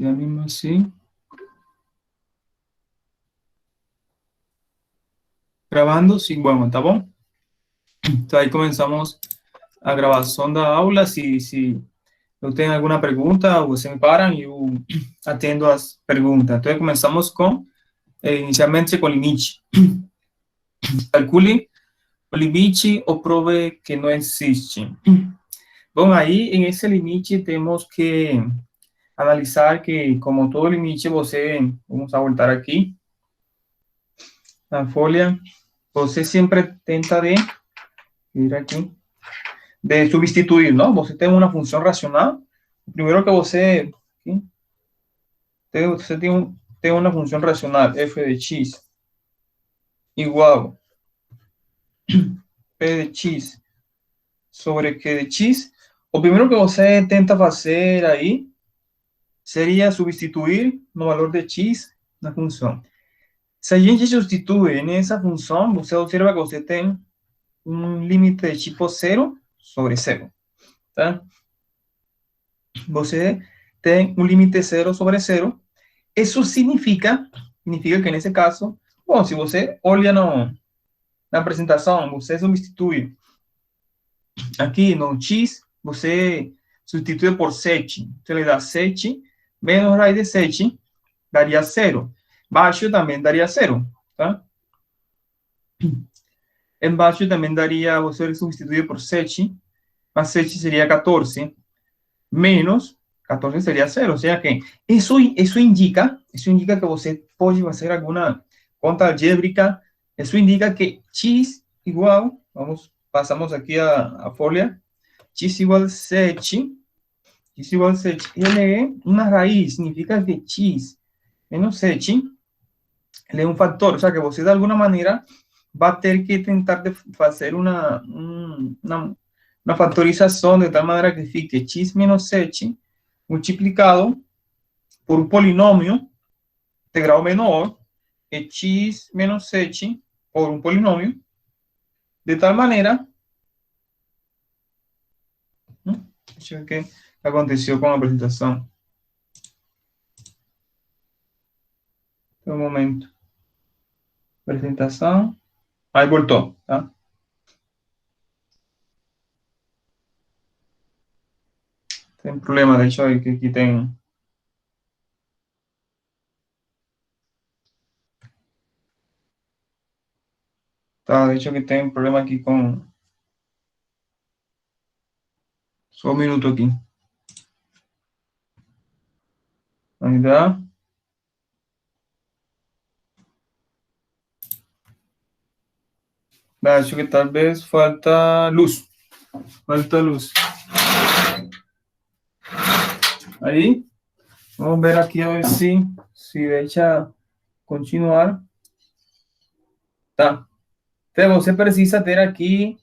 Ya mismo así. Grabando, sí, bueno, tá bom? Então aí começamos a gravação da aula. Se eu tenho alguma pergunta, você me para e eu atendo as perguntas. Então começamos com, inicialmente com limite. Calcule o limite ou prove que não existe. Bom, aí em esse limite temos que analisar que, como todo limite, vamos a voltar aqui na folha, você sempre tenta de, ir aqui, de substituir, ¿no? Você tem uma função racional. Primeiro que ¿sí? Você tem uma função racional, f de x, igual p de x sobre q de x. O primeiro que você tenta fazer aí seria substituir no valor de x na função. Se a gente substitui nessa função, você observa que você tem um limite de tipo zero sobre zero, tá? Você tem um limite zero sobre zero. Isso significa que nesse caso, bom, se você olha na apresentação, você substitui aqui no x, você substitui por 7. Você lhe dá 7 menos raiz de 7, daria 0. Baixo também daria 0, tá? Embaixo também daria, você substituir por 7, mas 7 seria 14, menos 14 seria 0. Ou seja, que isso indica que você pode fazer alguma conta algébrica. Isso indica que x igual, passamos aqui a folha, x igual 7, ele é uma raiz, significa que x menos 7, ele é um fator, ou seja, que você de alguma maneira vai ter que tentar fazer uma fatorização de tal maneira que fique x menos 7 multiplicado por um polinômio de grau menor, é x menos 7 por um polinômio, de tal maneira, deixa eu ver o que aconteceu com a apresentação. Um momento. Apresentação. Aí voltou, tá? Tem problema, deixa eu ver que aqui tem. Tá, deixa eu ver que tem um problema aqui com. Só um minuto aqui. Ainda. Acho que talvez falta luz. Falta luz. Aí, vamos ver aqui a ver se deixa continuar. Tá. Então, você precisa ter aqui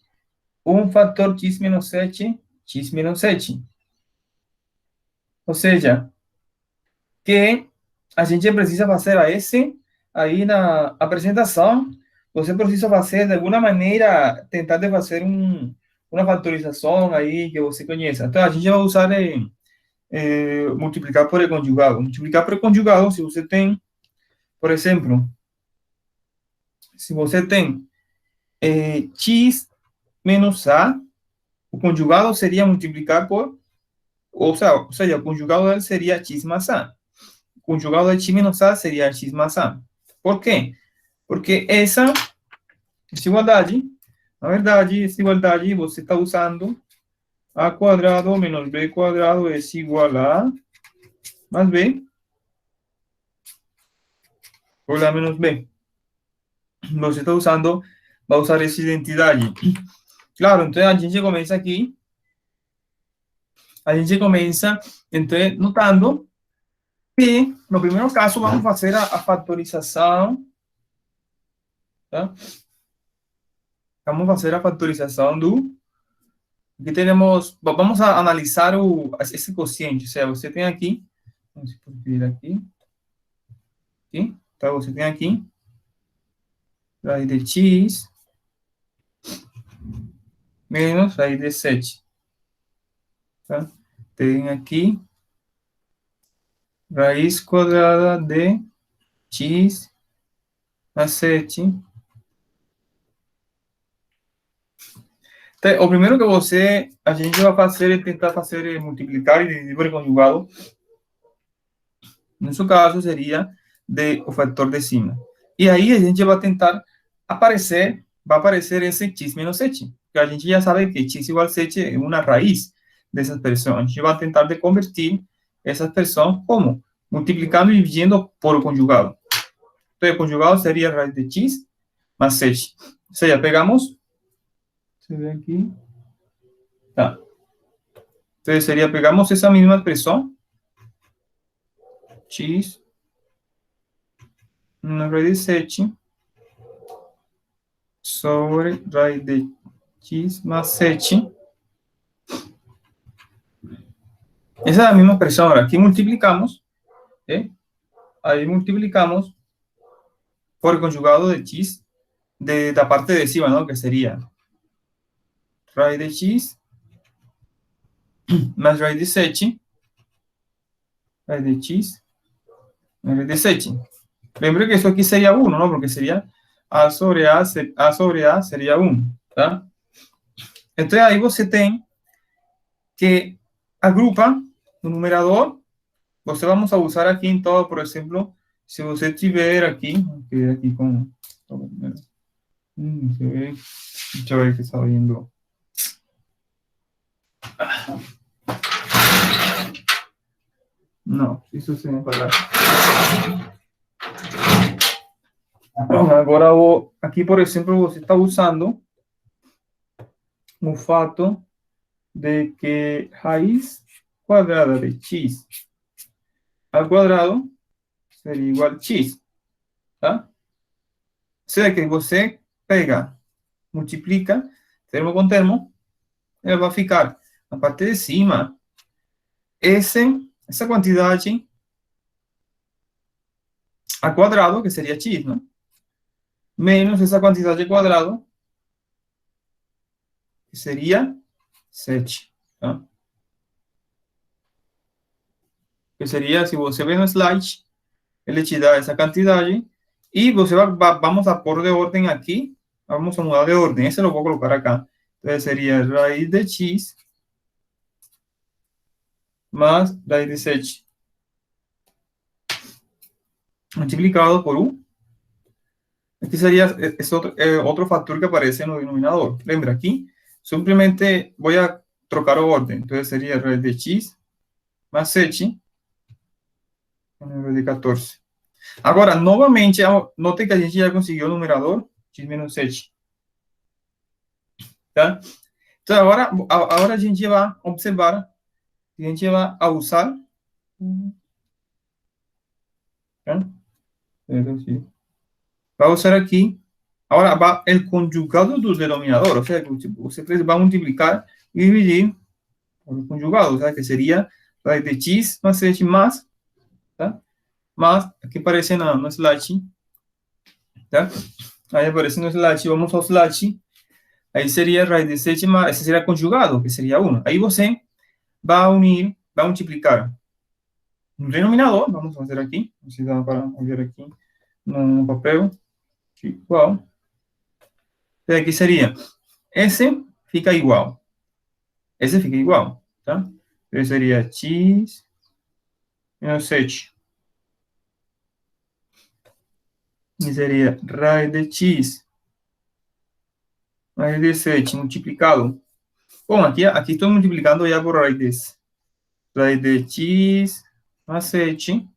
um fator x menos 7, x menos 7. Ou seja, que a gente precisa fazer a esse aí na apresentação, você precisa fazer de alguma maneira, tentar de fazer uma fatorização aí que você conheça. Então, a gente vai usar multiplicar por conjugado. Multiplicar por conjugado, se você tem, por exemplo, se você tem x menos a, o conjugado seria multiplicar por, ou seja, o conjugado dele seria x mais a. O conjugado de x menos a seria x mais a. Por quê? Porque essa desigualdade, na verdade, desigualdade você está usando a quadrado menos b quadrado é igual a mais b por a menos b. Você está usando, vai usar essa identidade. Claro, então a gente começa aqui, então, notando que, no primeiro caso, vamos fazer a fatorização, tá? Vamos fazer a fatorização do. Aqui temos. Vamos a analisar esse quociente. Ou seja, você tem aqui. Vamos vir aqui. Aqui. Então, você tem aqui. Raiz de x menos raiz de 7. Tá? Tem aqui raíz cuadrada de x más h. Então, o primeiro que a gente vai fazer é tentar fazer multiplicar e dividir por conjugado. No seu caso, seria o fator de cima. E aí a gente vai tentar vai aparecer esse x menos h, que a gente já sabe que x igual a h é uma raiz dessa expressão. A gente vai tentar de convertir essa expressão como? Multiplicando e dividindo por o conjugado. Então, o conjugado seria a raiz de x más h. Ou seja, pegamos... Você vê aqui... Tá. Então, seria, pegamos essa mesma expressão, x, na raiz de h, sobre raiz de x más h. Essa é a mesma expressão. Agora, aqui multiplicamos, aí multiplicamos por el conjugado de x da parte de cima, ¿no? Que sería raíz de x más raíz de h, raíz de x más raíz de h. Lembre que eso aquí sería 1, ¿no? Porque sería a sobre a sería 1, ¿tá? Entonces ahí você tem que agrupa no numerador. Você vamos a usar aquí en todo, por ejemplo, si você tiver aquí, aquí con... se ve, deixa eu ver que está viendo. Não, isso sem apagar. Bom, agora, aqui, por exemplo, você está usando o fato de que raiz quadrada de x al quadrado seria igual a x, tá? Ou seja, que você pega, multiplica termo com termo, ele vai ficar na parte de cima essa quantidade a quadrado, que seria x, não? Menos essa quantidade ao quadrado, que seria 7. Tá? Que seria, se você vê no slide, ele te dá essa quantidade e você vamos a pôr de ordem aqui, vamos a mudar de ordem, esse eu vou colocar acá. Então, seria raiz de x más raiz de 7 multiplicado por 1. Aqui seria esse outro fator que aparece no denominador. Lembra aqui? Simplesmente vou a trocar a ordem. Então, seria raiz de x más 7 raiz de 14. Agora, novamente, note que a gente já conseguiu o numerador x menos 7. Tá? Então, agora a gente vai observar, a gente vai usar... Tá? Vai usar aqui, agora va el conjugado do denominador, ou seja, você vai multiplicar e dividir por el conjugado, o sea, que seria raiz de x más 7 más, tá? Mas, aqui aparece no slide, tá? Aí aparece no slide, vamos ao slide, aí seria raiz de 7 más, esse seria conjugado, que seria 1. Aí você vai unir, vai multiplicar no denominador, vamos fazer aqui, não sei se dá para ver aqui no papel, igual. Então, aqui seria, esse fica igual, esse fica igual, tá? Então, seria x menos 7. E seria raiz de x raiz de 7 multiplicado. Bom, aqui estou multiplicando já por raiz de x más 7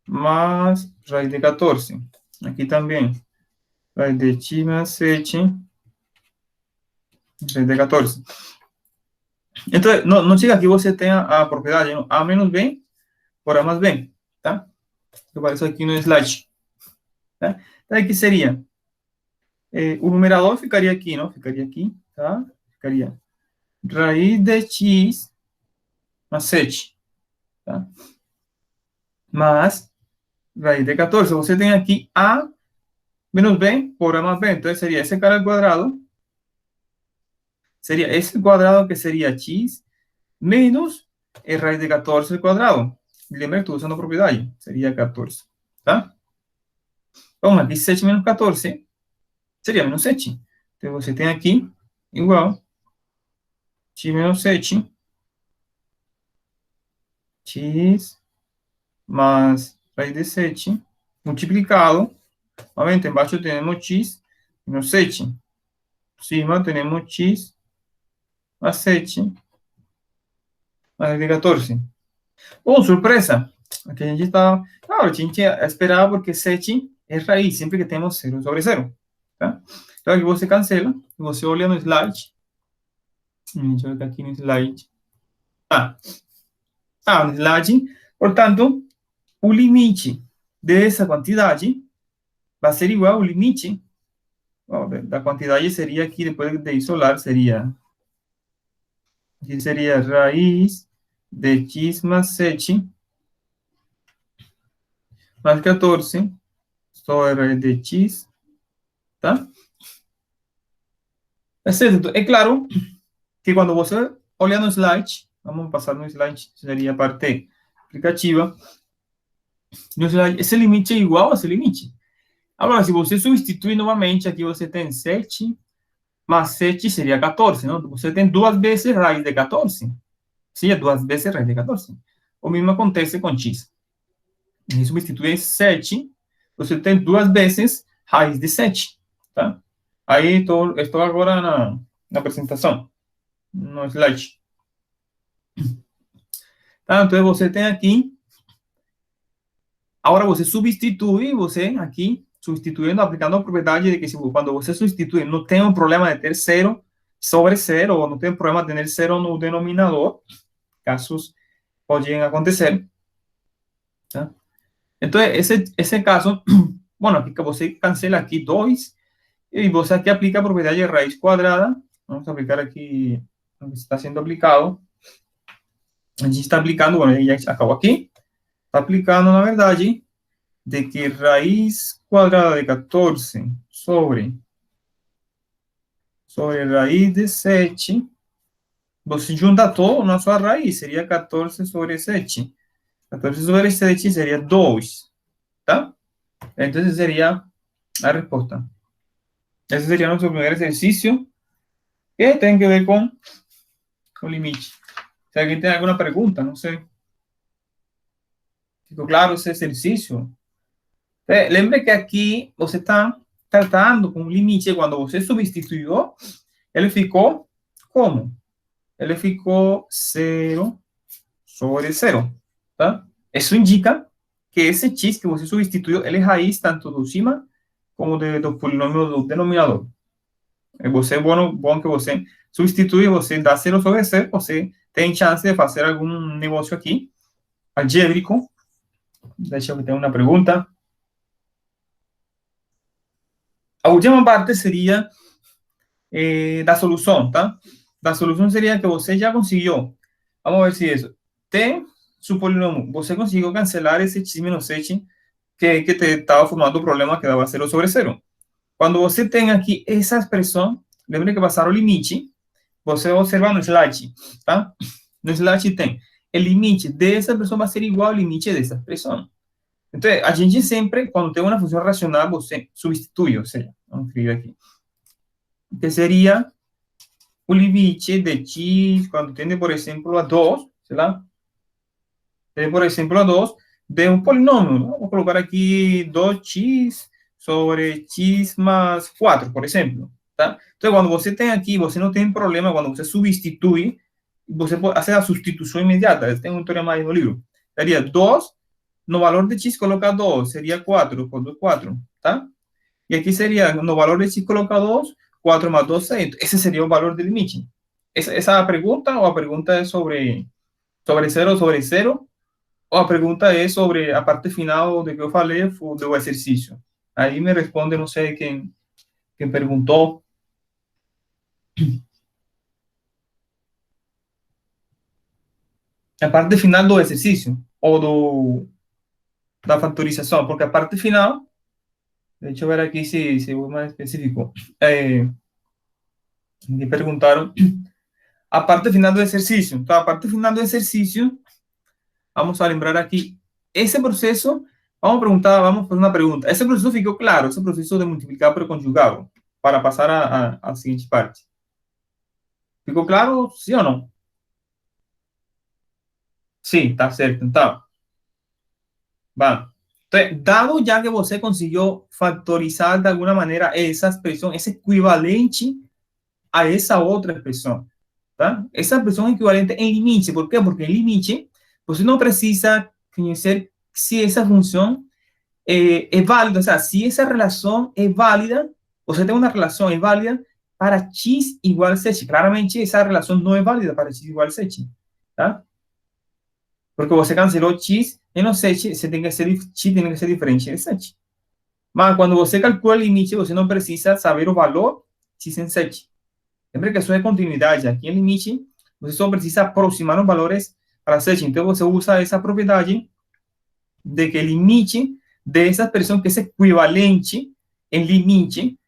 más raiz de 14. Aqui também. Raiz de x más 7 raiz de 14. Então, não chega aqui você tem a propriedade, não? A menos b por a mais b, tá? Que aparece aqui no slide. Tá? Então, aqui seria... o numerador ficaria aqui, não? Ficaria aqui, tá? Ficaria raiz de x más 7, tá? Más raiz de 14. Você tem aqui a menos b por a más b. Então, seria esse cara al quadrado. Seria esse quadrado que seria x menos raiz de 14 al quadrado. lembra que estou usando a propriedade, seria 14, tá? Então, aqui 7 menos 14 seria menos 7. Então, você tem aqui igual x menos 7, x mais raiz de 7, multiplicado, novamente, embaixo temos x menos 7, cima temos x más 7, mais de 14. Oh, surpresa! Aqui a gente está... Claro, a gente esperava porque 7 é raiz, sempre que temos 0 sobre 0. Tá? Então, aqui você cancela, você olha no slide. Deixa eu ver aqui no slide. No slide. Portanto, o limite dessa quantidade vai ser igual ao limite da quantidade seria aqui, depois de isolar, seria... Aqui seria raiz de x más 7 más 14 sobre raiz de x, tá? É claro que quando você olha no slide, vamos passar no slide, seria a parte aplicativa, no slide, esse limite é igual a esse limite. Agora, se você substituir novamente, aqui você tem 7 mais 7 seria 14, não? Você tem duas vezes raiz de 14. Sim, é duas vezes raiz de 14. O mesmo acontece com x. E substituir 7, você tem duas vezes raiz de 7, tá? Aí, estou agora na apresentação, no slide. Tá? Então, você tem aqui, agora você substitui, você aqui, substituindo, aplicando a propriedade de que quando você substitui, não tem um problema de ter 0 sobre 0, ou não tem problema de ter 0 no denominador, casos podem acontecer, tá? Então, esse caso, bueno, aqui que você cancela aqui 2, e você aqui aplica a propriedade de raiz quadrada. Vamos aplicar aqui o que está sendo aplicado. A gente está aplicando, bueno, já acabou aqui. Está aplicando, na verdade, de que raiz quadrada de 14 sobre raiz de 7, você junta todo na sua raiz, seria 14 sobre 7. 14 sobre 7 seria 2, tá? Então, seria a resposta. Esse seria nosso primeiro exercício, que tem que ver com o limite. Se alguém tem alguma pergunta, não sei. Ficou claro esse exercício? Lembre que aqui você está tratando com o limite. Quando você substituiu, ele ficou como? Ele ficou 0 sobre 0. Tá? Isso indica que esse x que você substituiu, ele é raiz tanto do cima como do polinômio do denominador. Você é bom que você substitui, você dá 0 sobre 0, você tem chance de fazer algum negócio aqui, algébrico. Deixa eu ter uma pergunta. A última parte seria da solução, tá? Da solução seria que você já conseguiu. Vamos ver se isso. Tem seu polinômio. Você conseguiu cancelar esse x menos 7 que te estava formando o problema que dava 0 sobre 0. Quando você tem aqui essa expressão, lembre que passar o limite, você observa no slide, tá? No slide tem o limite dessa expressão vai ser igual ao limite dessa expressão. Então, a gente sempre, quando tem uma função racional, você substitui, ou seja, vamos escrever aqui, que seria o limite de x, quando tem, por exemplo, a 2, sei lá, tem, por exemplo, a 2, de um polinômio. Vou colocar aqui 2x sobre x mais 4, por exemplo. Tá? Então, quando você tem aqui, você não tem problema, quando você substitui, você pode fazer a substituição imediata. Tem um teorema aí no livro. Seria 2, no valor de x coloca 2, seria 4, por 2, 4, tá? E aqui seria, no valor de x coloca 2, 4 más 2, 6. Esse seria o valor do limite. Essa é a pergunta, ou a pergunta é sobre 0 sobre 0, ou a pergunta é sobre a parte final do que eu falei, do exercício. Aí me responde, não sei quem perguntou. A parte final do exercício, ou da factorização, porque a parte final, deixa eu ver aqui se é mais específico. Me perguntaram a parte final do exercício. Então, a parte final do exercício, vamos a lembrar aquí, ese proceso, vamos a hacer una pregunta. Ese proceso ficou claro, ese proceso de multiplicar por conjugado, para pasar a siguiente parte. ¿Ficou claro, sí o no? Sí, está certo, então. Va. Entonces, dado ya que você consiguió factorizar de alguna manera esa expresión, es equivalente a esa otra expresión. ¿Tá? Esa expresión equivalente en limite. ¿Por qué? Porque en limite, você no precisa conocer si esa función es válida, o sea, si esa relación es válida, o sea, tiene una relación es válida para x igual a 7. Claramente, esa relación no es válida para x igual a 7. ¿Tá? Porque você cancelou x menos 7, x tem que ser diferente de 7. Mas quando você calcula o limite, você não precisa saber o valor x em 7. Lembra que isso é continuidade. Aqui em limite, você só precisa aproximar os valores para 7. Então, você usa essa propriedade de que o limite dessa expressão que é equivalente em limite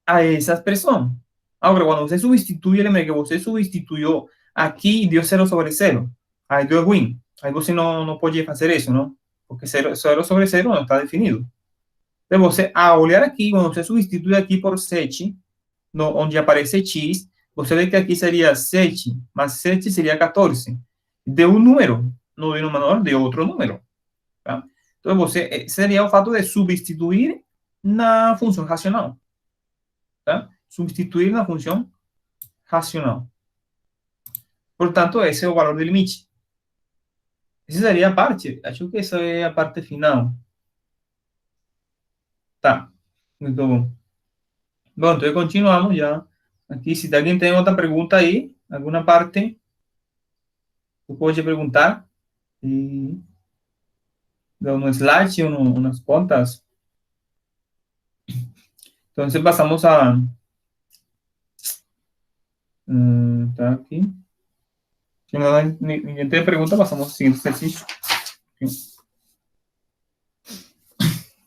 a essa expressão. Agora, quando você substitui, lembra que você substituiu aqui e deu 0 sobre 0. Aí deu ruim. Aí você não pode fazer isso, não? Porque 0 sobre 0 não está definido. Então, você, ao olhar aqui, quando você substitui aqui por 7, onde aparece x, você vê que aqui seria 7, mas 7 seria 14. De um número, no denominador de outro número. Tá? Então, você, seria o fato de substituir na função racional. Tá? Substituir na função racional. Portanto, esse é o valor do limite. Essa seria a parte, acho que essa é a parte final. Tá, muito bom. Bom, então continuamos já. Aqui, se alguém tem outra pergunta aí, alguma parte, você pode perguntar. E dá um slide, umas contas. Então, passamos a... tá aqui. Se ninguém tem pergunta, passamos ao seguinte exercício.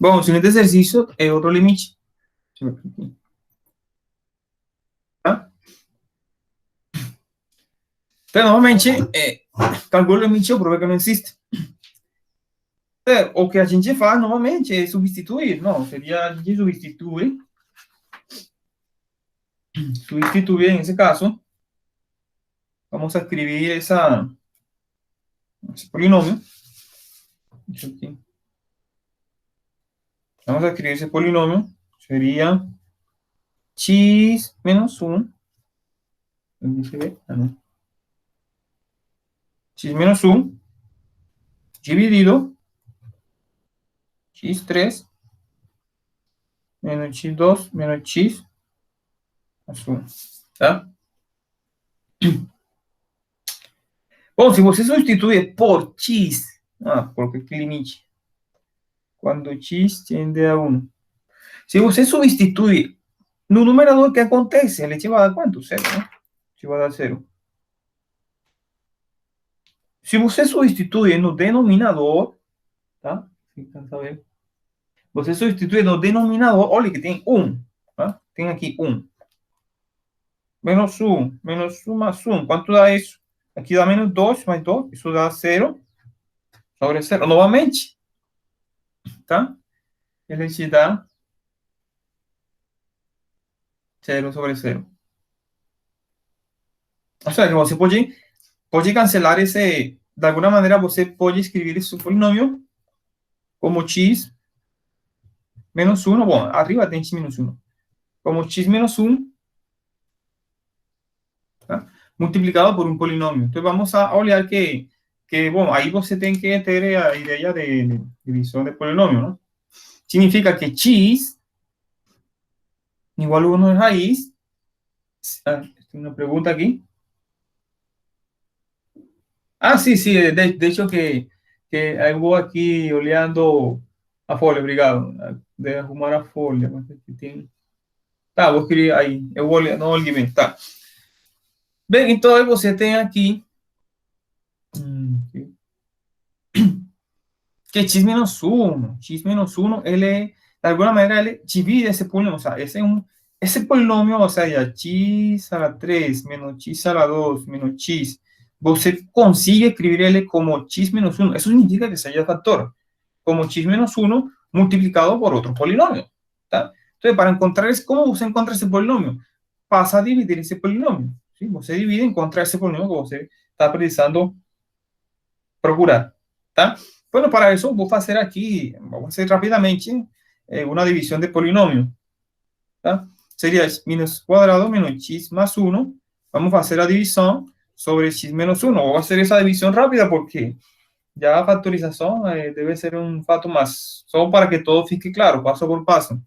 Bom, o seguinte exercício é outro limite. Deixa eu ver aqui. Tá? Então, normalmente, calcula o limite ou prova que não existe. O que a gente faz, normalmente, é substituir. Não, seria a gente substituir. Substituir, nesse caso, vamos a escribir esse polinômio. Vamos a escribir esse polinômio. Seria x menos 1. X menos 1 dividido x3 menos x2 menos x mais 1. Tá? Bom, se você substituir por x, porque aqui limite, quando x tende a 1. Se você substituir no numerador, o que acontece? Ele te vai dar quanto? 0, né? Te vai dar 0. Se você substituir no denominador, tá? Você substitui no denominador, olha que tem 1, tá? Tem aqui 1. Menos 1 mais 1, quanto dá isso? Aqui dá menos 2 mais 2, isso dá 0 sobre 0. Novamente, tá? Ele te dá 0 sobre 0. Ou seja, você pode cancelar esse... De alguma maneira, você pode escrever esse polinômio como x menos 1. Bom, arriba tem x menos 1. Como x menos 1, tá? Multiplicado por um polinômio. Então, vamos a olhar que bom, aí você tem que ter a ideia de divisão de polinômio, não? Significa que x igual a 1 raiz. Tem uma pergunta aqui. Sí, de hecho que eu vou aqui olhando a folha, obrigado, de arrumar a folha. Tá, vou escrever aí, eu vou olhar, não olhei bem, tá. Bem, então aí você tem aqui que x menos 1, ele, de alguma maneira, ele divide esse polinômio, o sea, esse polinômio, ou seja, x a la 3 menos x a la 2 menos x você consigue escribir ele como x menos 1. Eso significa que sería factor, como x menos 1 multiplicado por otro polinomio. ¿Tá? Entonces, para encontrar, ¿cómo você encuentra ese polinomio? Pasa a dividir ese polinomio. ¿Sí? Você divide, encontra ese polinomio que você está precisando procurar. ¿Tá? Bueno, para eso voy a hacer aquí, vamos a hacer rápidamente una división de polinomio. ¿Tá? Sería menos cuadrado menos x más 1. Vamos a hacer la división sobre x menos 1. Vamos a hacer esa división rápida porque ya la factorización debe ser un fato más, solo para que todo fique claro, paso por paso.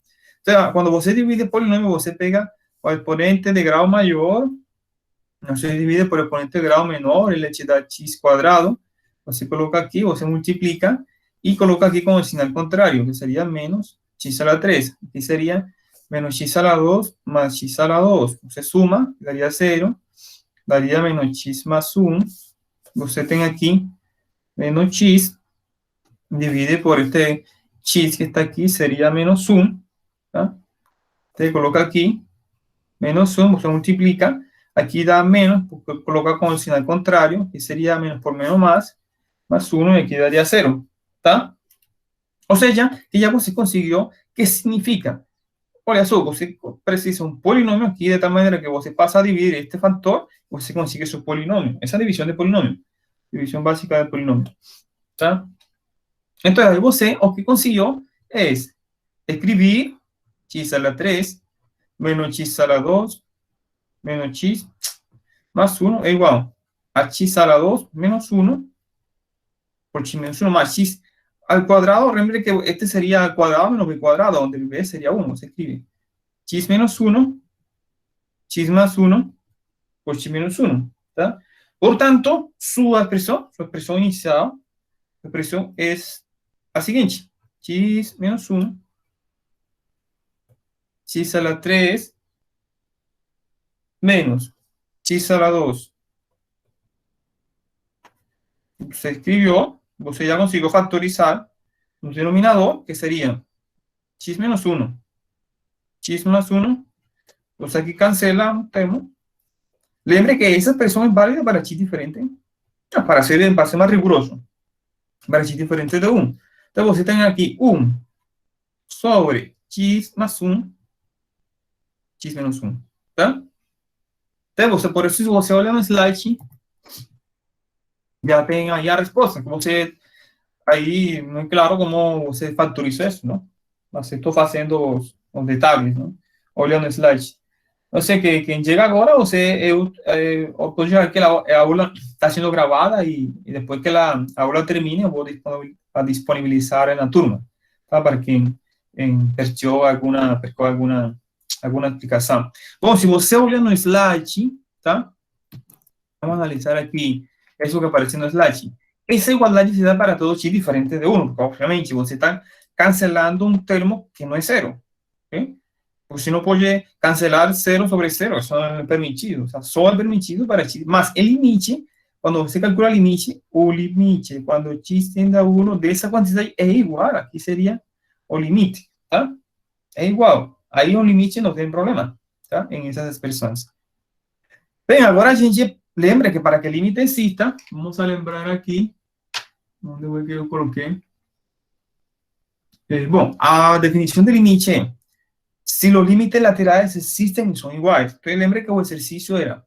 Entonces, cuando você divide polinomio, você pega o exponente de grado mayor, no se divide por el exponente de grado menor, ele te da x cuadrado, você coloca aquí, você multiplica y coloca aquí con el signo contrario, que sería menos x a la 3. Aquí sería menos x a la 2 más x a la 2. Você suma, daría 0, daría menos x más 1. Você tem aquí menos x, divide por este x que está aquí, sería menos 1. ¿tá? Entonces coloca aquí menos 1, se multiplica, aquí da menos, porque coloca con el signo contrario, que sería menos por menos más 1, y aquí daría 0. ¿tá? O sea, que ya você consiguió, ¿qué significa? Olha só, você precisa un polinomio aquí de tal manera que você pasa a dividir este factor, você consigue su polinomio. Esa división de polinomio, división básica de polinomio. ¿tá? Entonces, ahí você, o que consiguió es escribir x a la 3 menos x a la 2 menos x más 1 es igual a x a la 2 menos 1 por x menos 1 más x al cuadrado. Recuerden que este sería al cuadrado menos b cuadrado, donde b sería 1. Se escribe x menos 1, x más 1 por x menos 1. ¿tá? Por tanto, su expresión inicial, su expresión es la siguiente: x menos 1, x a la 3 menos x a la 2. Se escribió, usted ya consiguió factorizar un denominador que sería x menos 1, x más 1. Pues aquí cancela un termo. Lembre que esa expresión es válida para x diferente, para ser más riguroso, para x diferente de 1. Entonces, usted tiene aquí 1 sobre x más 1, x menos 1. ¿tá? Entonces, por eso, si você olha no slide, já tem aí a resposta, que você, aí, não é claro como você factoriza isso, não? Mas eu estou fazendo os detalhes, não? Olhando o slide. Eu sei que quem chega agora, eu pode chegar que a aula está sendo gravada e depois que a aula termine, eu vou disponibilizar na turma, tá? Para quem perdeu alguma explicação. Bom, se você olhar no slide, tá? Vamos analisar aqui isso que aparece no slide. Essa igualdade se dá para todo x diferente de 1, porque obviamente você está cancelando um termo que não é 0. ¿okay? Você não pode cancelar 0 sobre 0, isso não é permitido. O sea, só é permitido para x. Mas o limite, quando você calcula o limite, quando x tende a 1 dessa quantidade é igual, aqui seria o limite, tá? É igual. Aí o limite não tem problema, tá? Em essas expressões. Bem, agora a gente lembra que para que el límite exista, vamos a lembrar aquí, ¿dónde fue que yo coloqué? Bueno, a definición de límite es, si los límites laterales existen y son iguales. Entonces, lembre que el ejercicio era,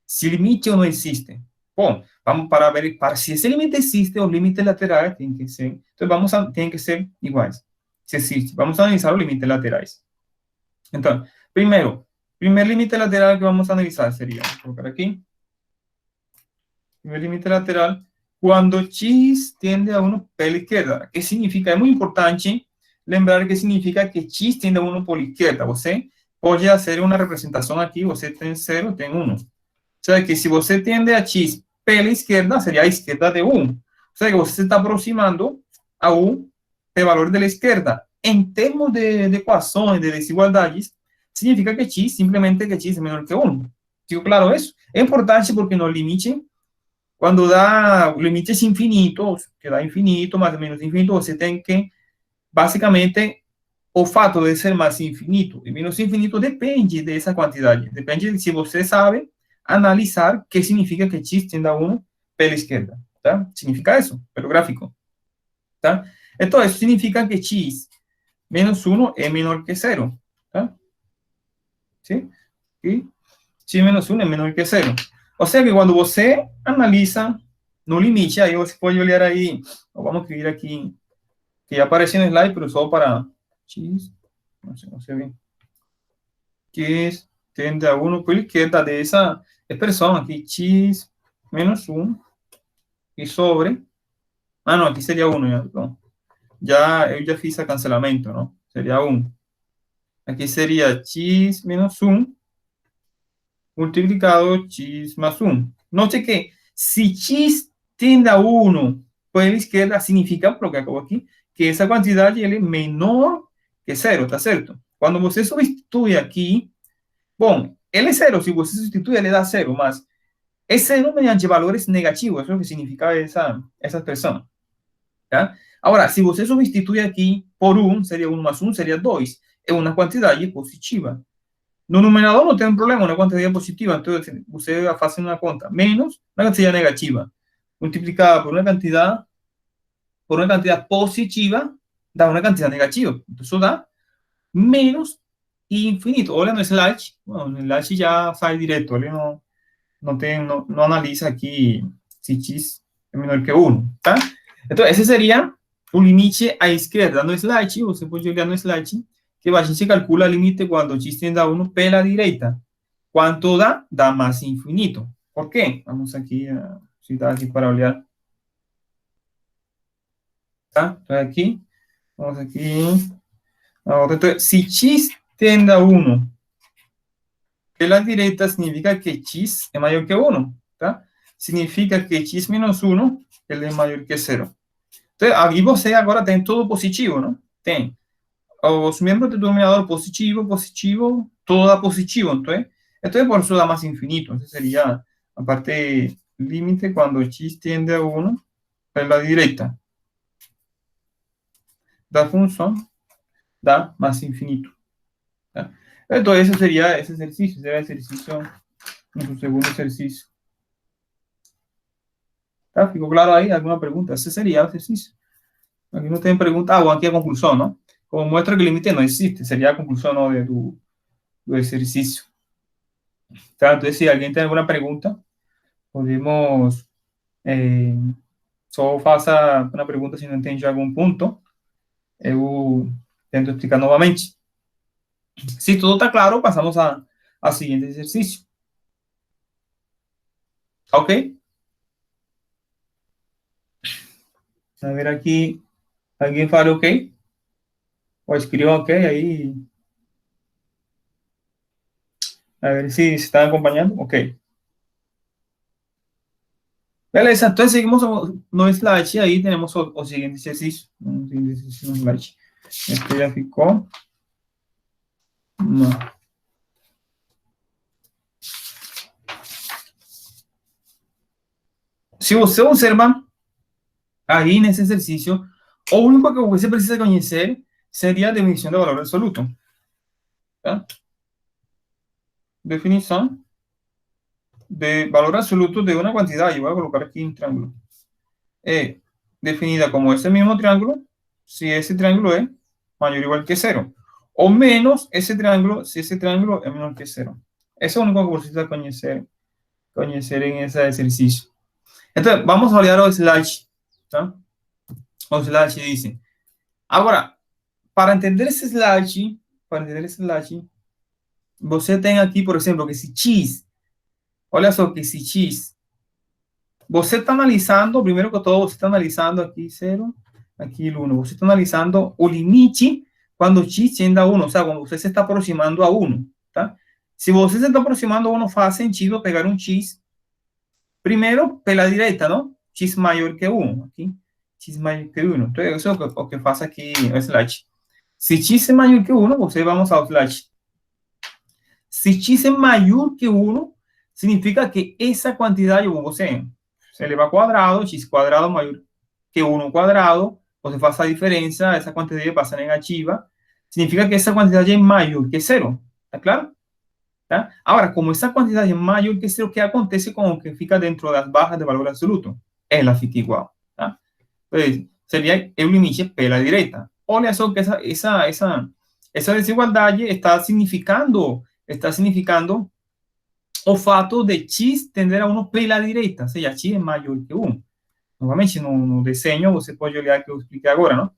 si el límite no existe. Bueno, vamos para ver, para si ese límite existe, los límites laterales tienen que ser, entonces tienen que ser iguales. Si existe, vamos a analizar los límites laterales. Entonces, primer límite lateral que vamos a analizar sería, voy a colocar aquí, primer límite lateral, cuando x tiende a 1 por la izquierda. ¿Qué significa? Es muy importante lembrar que significa que x tiende a 1 por la izquierda. Você pode hacer una representación aquí, você tem 0, tem 1. O sea, que si você tiende a x por la izquierda, sería a izquierda de 1. O sea, que você se está aproximando a 1 de valor de la izquierda. En términos de ecuaciones, de desigualdades, significa que x, simplemente que x es menor que 1. ¿Fico claro eso? Es importante porque no limite, quando dá limites infinitos, que dá infinito, mais ou menos infinito, você tem que, basicamente, o fato de ser mais infinito e menos infinito depende dessa quantidade. Depende de se você sabe analizar qué significa que x tiende a 1 pela izquierda. ¿Tá? Significa eso, pelo gráfico. ¿Tá? Entonces, eso significa que x menos 1 es menor que 0. ¿Tá? ¿Sí? Y x menos 1 es menor que 0. O sea que cuando você analisa no limite, aí você pode olhar aí, vamos escrever aqui, que ya apareció en el slide, pero solo para x, no sé bien, que tiende a 1 por la izquierda de esa expresión, aquí x menos 1 y sobre, no, aquí sería 1 ya, perdón. Ya, yo ya fiz el cancelamento, ¿no? Sería 1. Aquí sería x menos 1 multiplicado x más 1. Note que si x tiende a 1 por la izquierda, significa, por lo que acabo aquí, que esa cantidad es menor que 0, ¿está cierto? Cuando você sustituye aquí, bueno, L es 0, si você sustituye, le da 0, más es 0 mediante valores negativos, eso es lo que significa esa expresión. ¿Ya? Ahora, si você sustituye aquí por 1, sería 1 más 1, sería 2, es una cantidad positiva. No numerador no tem problema, una cantidad positiva, entonces usted hace una cuenta, menos una cantidad negativa, multiplicada por una cantidad positiva, da una cantidad negativa. Entonces eso da menos infinito. Olha no slide, bueno, el slide ya sale directo, olha no analiza aquí si x es menor que 1, ¿tá? Entonces ese sería un límite a izquierda no slide, você pode olhar no slide, que a gente calcula el límite cuando x tiende a 1 pela direita. ¿Cuánto da? Da más infinito. ¿Por qué? Vamos aquí a citar aquí para olhar. ¿Tá? Entonces aquí, vamos aquí. Entonces, si x tiende a 1 pela direita, significa que x es mayor que 1. ¿Tá? Significa que x menos 1 es mayor que 0. Entonces, aquí você agora tem todo positivo, ¿no? Tem os miembros del denominador positivo, positivo, todo da positivo. Entonces por eso da más infinito. Entonces sería la parte límite cuando x tiende a 1 en la directa. La función da más infinito. ¿Ya? Entonces ese sería ese ejercicio, será el ejercicio, nuestro segundo ejercicio. ¿Está? ¿Ficó claro ahí? ¿Alguna pregunta? Ese sería el ejercicio. Aquí no tienen pregunta. Bueno, aquí la conclusión, ¿no? Como muestra que el límite no existe, sería la conclusión, ¿no? de tu ejercicio. ¿Tá? Entonces, si alguien tiene alguna pregunta, podemos só faça uma pergunta se não entende algum ponto. Eu tento explicar novamente. Se tudo está claro, passamos ao seguinte exercício. Ok? A ver aqui, alguém fala ok? Ou escreva ok aí. A ver se está acompanhando. Ok. Beleza, então seguimos no slide. Aí temos o seguinte exercício. O seguinte exercício no slide. Este já ficou. Não. Se você observa aí nesse exercício, o único que você precisa conhecer seria a definição de valor absoluto. ¿Tá? Definição de valor absoluto de una cantidad, yo voy a colocar aquí un triángulo, definida como ese mismo triángulo, si ese triángulo es mayor o igual que 0, o menos ese triángulo, si ese triángulo es menor que 0. Eso es lo único que necesitas conocer en ese ejercicio. Entonces, vamos a olhar o slide, ¿tá? O slide dice, ahora, para entender ese slide, você tem aqui, por exemplo, que se x, olha só que se x, você está analisando, primeiro que todo, você está analisando aqui 0, aqui 1, você está analisando o limite quando x tiende a 1, ou seja, quando você se está aproximando a 1, tá? Se você se está aproximando a 1, faz sentido pegar um x, primeiro pela direita, não? X maior que 1, aqui, x maior que 1, então isso é o que faz aqui no slide. Se x é maior que 1, você vamos ao slide. Se x é maior que 1, significa que essa quantidade, você se eleva ao quadrado, x quadrado maior que 1 quadrado, você faz a diferença, essa quantidade passa negativa, significa que essa quantidade é maior que 0. Está claro? ¿tá? Ahora, como esa cantidad es mayor que 0, ¿qué acontece con lo que fica dentro de las barras de valor absoluto? Ela fica igual. Tá? Entonces, sería el limite pela direita. Olha só que essa desigualdade está significando o fato de x tender a 1 pela direita, ou seja, x é maior que 1. Novamente, no desenho, você pode olhar que eu expliquei agora, não?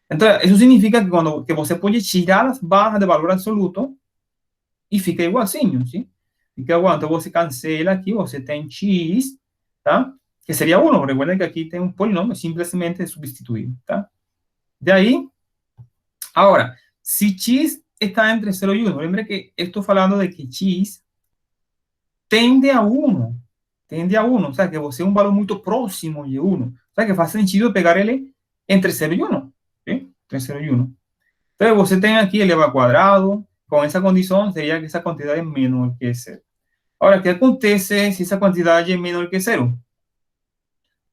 Então, isso significa que você pode tirar as barras de valor absoluto e fica igualzinho, sim? Fica igual. Então, você cancela aqui, você tem x, tá? Que seria 1. Recuerda que aqui tem um polinômio, simplesmente substituir, tá? De aí, agora, se x está entre 0 e 1, lembra que estou falando de que x tende a 1. Tende a 1, o sea, que você é um valor muito próximo de 1. O sea, que faz sentido pegar ele entre 0 e 1. ¿Sí? Entre 0 e 1. Então, você tem aqui elevado ao quadrado. Com essa condição, seria que essa quantidade é menor que 0. Agora, o que acontece se essa quantidade é menor que 0?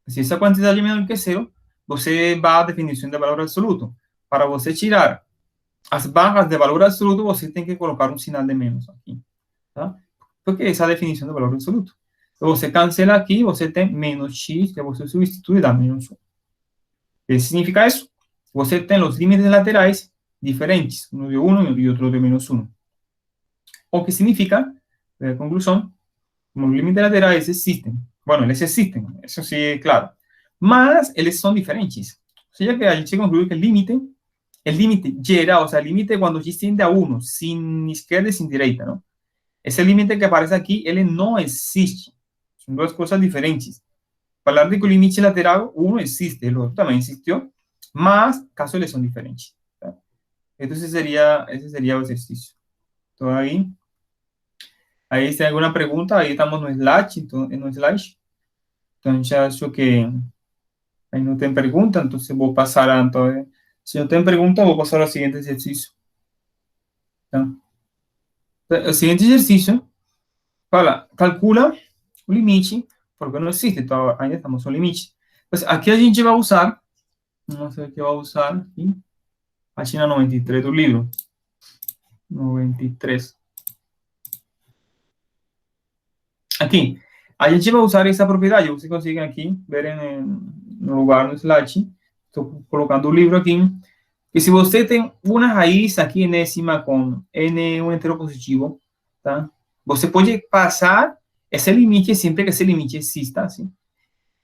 Se essa quantidade é menor que 0, você vai à definição de valor absoluto. Para você tirar as barras de valor absoluto, você tem que colocar um sinal de menos aqui. Tá? Porque essa é a definição de valor absoluto. Então, você cancela aqui, você tem menos x, que você substitui e dá menos 1. O que significa isso? Você tem os limites laterais diferentes, um de 1 e outro de menos 1. O que significa, a conclusão, como os limites laterais existem, bueno, eles existem, isso sim é claro, mas eles são diferentes. Ou seja, que a gente conclui que o límite geral, o sea, el límite cuando x tiende a 1, sin izquierda y sin direita, ¿no? Ese límite que aparece aquí, él no existe. Son dos cosas diferentes. Para hablar de que el límite lateral, uno existe, el otro también existió, mas casos les son diferentes. ¿tá? Entonces ese sería el ejercicio. Todo ahí. Ahí está alguna pregunta, ahí estamos en no slide. Entonces ya acho que ahí no tienen pregunta, entonces voy a pasar a... Entonces, si no tienen pregunta, voy a pasar al siguiente ejercicio. ¿tá? El siguiente ejercicio, calcula o limite, porque não existe, então ainda estamos no limite. Pues aqui a gente vai usar, vamos ver o que vai usar aqui, página 93 do livro. 93. Aqui, a gente vai usar essa propriedade, você consegue aqui ver no lugar no slide, estou colocando o livro aqui, que se você tem uma raiz aqui enésima com n um inteiro positivo, tá? Você pode passar esse limite sempre que esse limite exista, assim.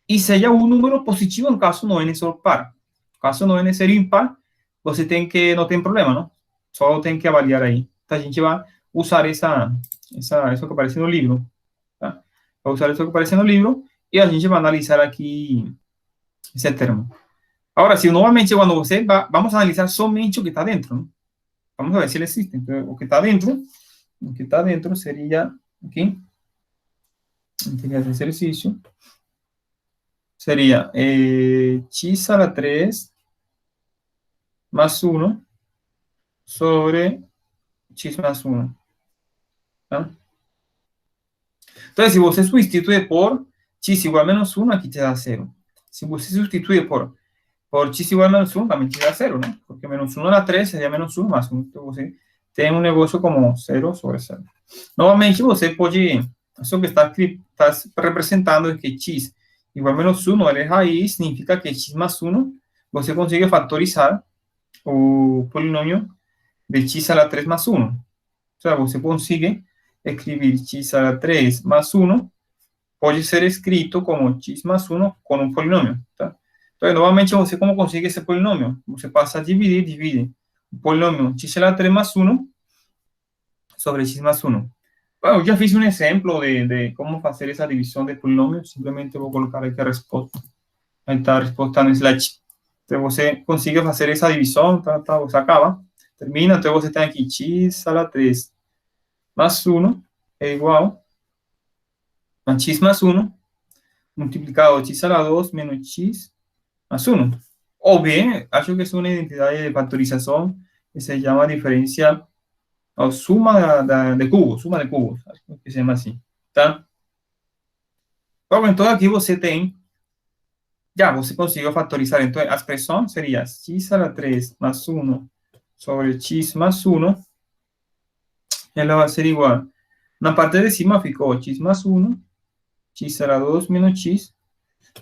E seja um número positivo no caso não n ser par. No caso não n ser ímpar, você tem que, não tem problema, não? Só tem que avaliar aí. Então, a gente vai usar isso que aparece no livro, tá? Vai usar isso que aparece no livro e a gente vai analisar aqui esse termo. Agora, se novamente, quando você vamos analisar somente o que está dentro, ¿no? Vamos a ver se ele existe. Então, o que está dentro seria aqui, teria esse exercício, seria x a la 3 más 1 sobre x más 1. ¿tá? Entonces, si você sustituye por x igual a menos 1, aquí te da 0. Si você sustituye por x igual a menos 1, también te da 0, ¿no? Porque menos 1 a la 3 sería menos 1 más 1. Entonces, você tem um negócio como 0 sobre 0. Novamente, você pode... Isso que está representando é que x igual a menos 1 é raiz, significa que x más 1, você consegue factorizar o polinômio de x a la 3 más 1. O sea, você consegue escrever x a la 3 más 1, pode ser escrito como x más 1 com um polinômio, tá? Então, novamente, você como consegue esse polinômio? Você passa a divide o polinômio x a la 3 más 1 sobre x más 1. Bueno, eu já fiz um exemplo de como fazer essa divisão de polinômios, simplesmente vou colocar aqui a resposta. Aí está a resposta no slide. Então, você consegue fazer essa divisão, você acaba, termina, então você tem aqui x a la 3 más 1 é igual a x más 1 multiplicado x a la 2 menos x más 1. Ou bem, acho que é uma identidade de factorização que se chama diferencial ou suma de cubos, acho que se chama assim, tá? Bom, então aqui você tem, já, você conseguiu factorizar, então a expressão seria x a la 3 más 1 sobre x más 1, ela vai ser igual Na parte de cima ficou x más 1, x a la 2 menos x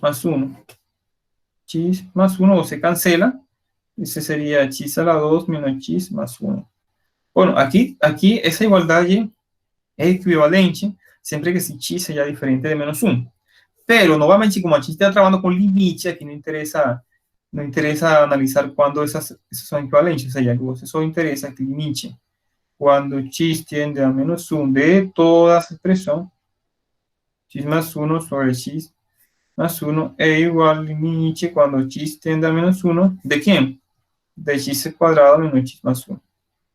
más 1. X más 1 se cancela. Ese sería x a la 2 menos x más 1. Bueno, aquí esa igualdad es equivalente siempre que si x sea diferente de menos 1. Pero, novamente, como aquí está trabajando con limite, aquí no interesa analizar cuando esas son equivalentes. O sea, ya que você só interesa que limite cuando x tiende a menos 1 de toda esa expresión, x más 1 sobre x más 1 es igual al limite cuando x tiende a menos 1, ¿de quién? De x cuadrado menos x más 1.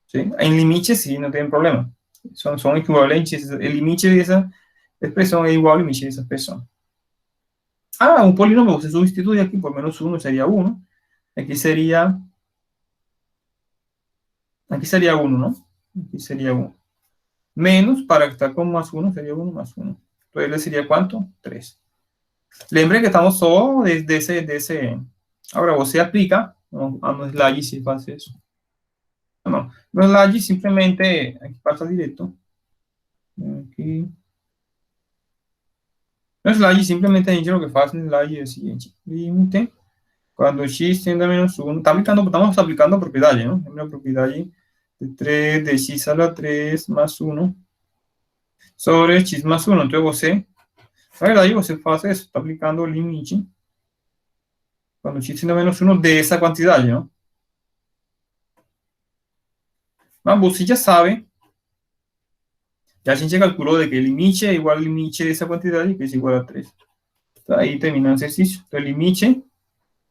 ¿Sí? En limite sí, no tienen problema. Son equivalentes. El limite de esa expresión es igual al limite de esa expresión. Ah, un polinomio, se sustituye aquí por menos 1, sería 1. Aquí sería 1, ¿no? Aquí sería 1. Menos, para estar con más 1, sería 1 más 1. Entonces, ¿le sería cuánto? 3. Lembre que estamos solo de ese. Ahora, você aplica no slide si hace eso. No slide simplemente, aquí pasa directo. Aquí. No slide simplemente a gente lo que hace en el slide es el siguiente. Límite. Cuando x tiende a menos 1, estamos aplicando propiedades, ¿no? Una propiedad de 3 de x a la 3 más 1 sobre x más 1. Entonces, você, na verdade, você faz eso, está aplicando el límite cuando x tiende a menos 1 de esa cantidad, ¿no? Mas você ya sabe, ya a gente calculó de que el límite es igual al límite de esa cantidad y que es igual a 3. Entonces, ahí termina el ejercicio. Entonces, el límite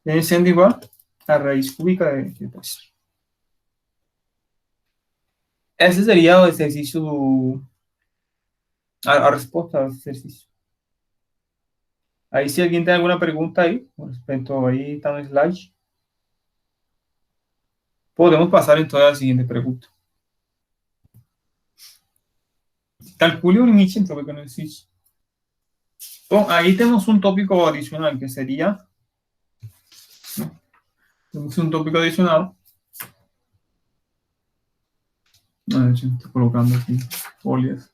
viene siendo igual a raíz cúbica de 3. Ese sería el ejercicio, a respuesta al ejercicio. Ahí si alguien tiene alguna pregunta ahí, con respecto ahí está en el slide, podemos pasar entonces a la siguiente pregunta. Calcule un límite entre lo que no existe. Entonces, ahí tenemos un tópico adicional que sería, ¿no? Tenemos un tópico adicional. A ver, estoy colocando aquí folias.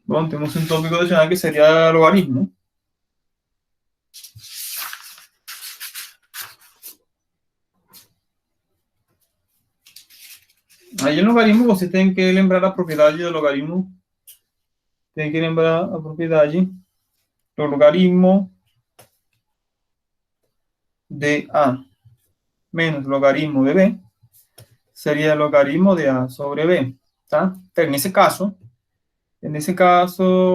Bueno, tenemos un tópico adicional que sería logaritmo. Ahí en logaritmo você tem que lembrar a propriedade do logaritmo. Tem que lembrar a propriedade do logaritmo de A menos logaritmo de B sería el logaritmo de A sobre B. ¿Tá? Pero en ese caso,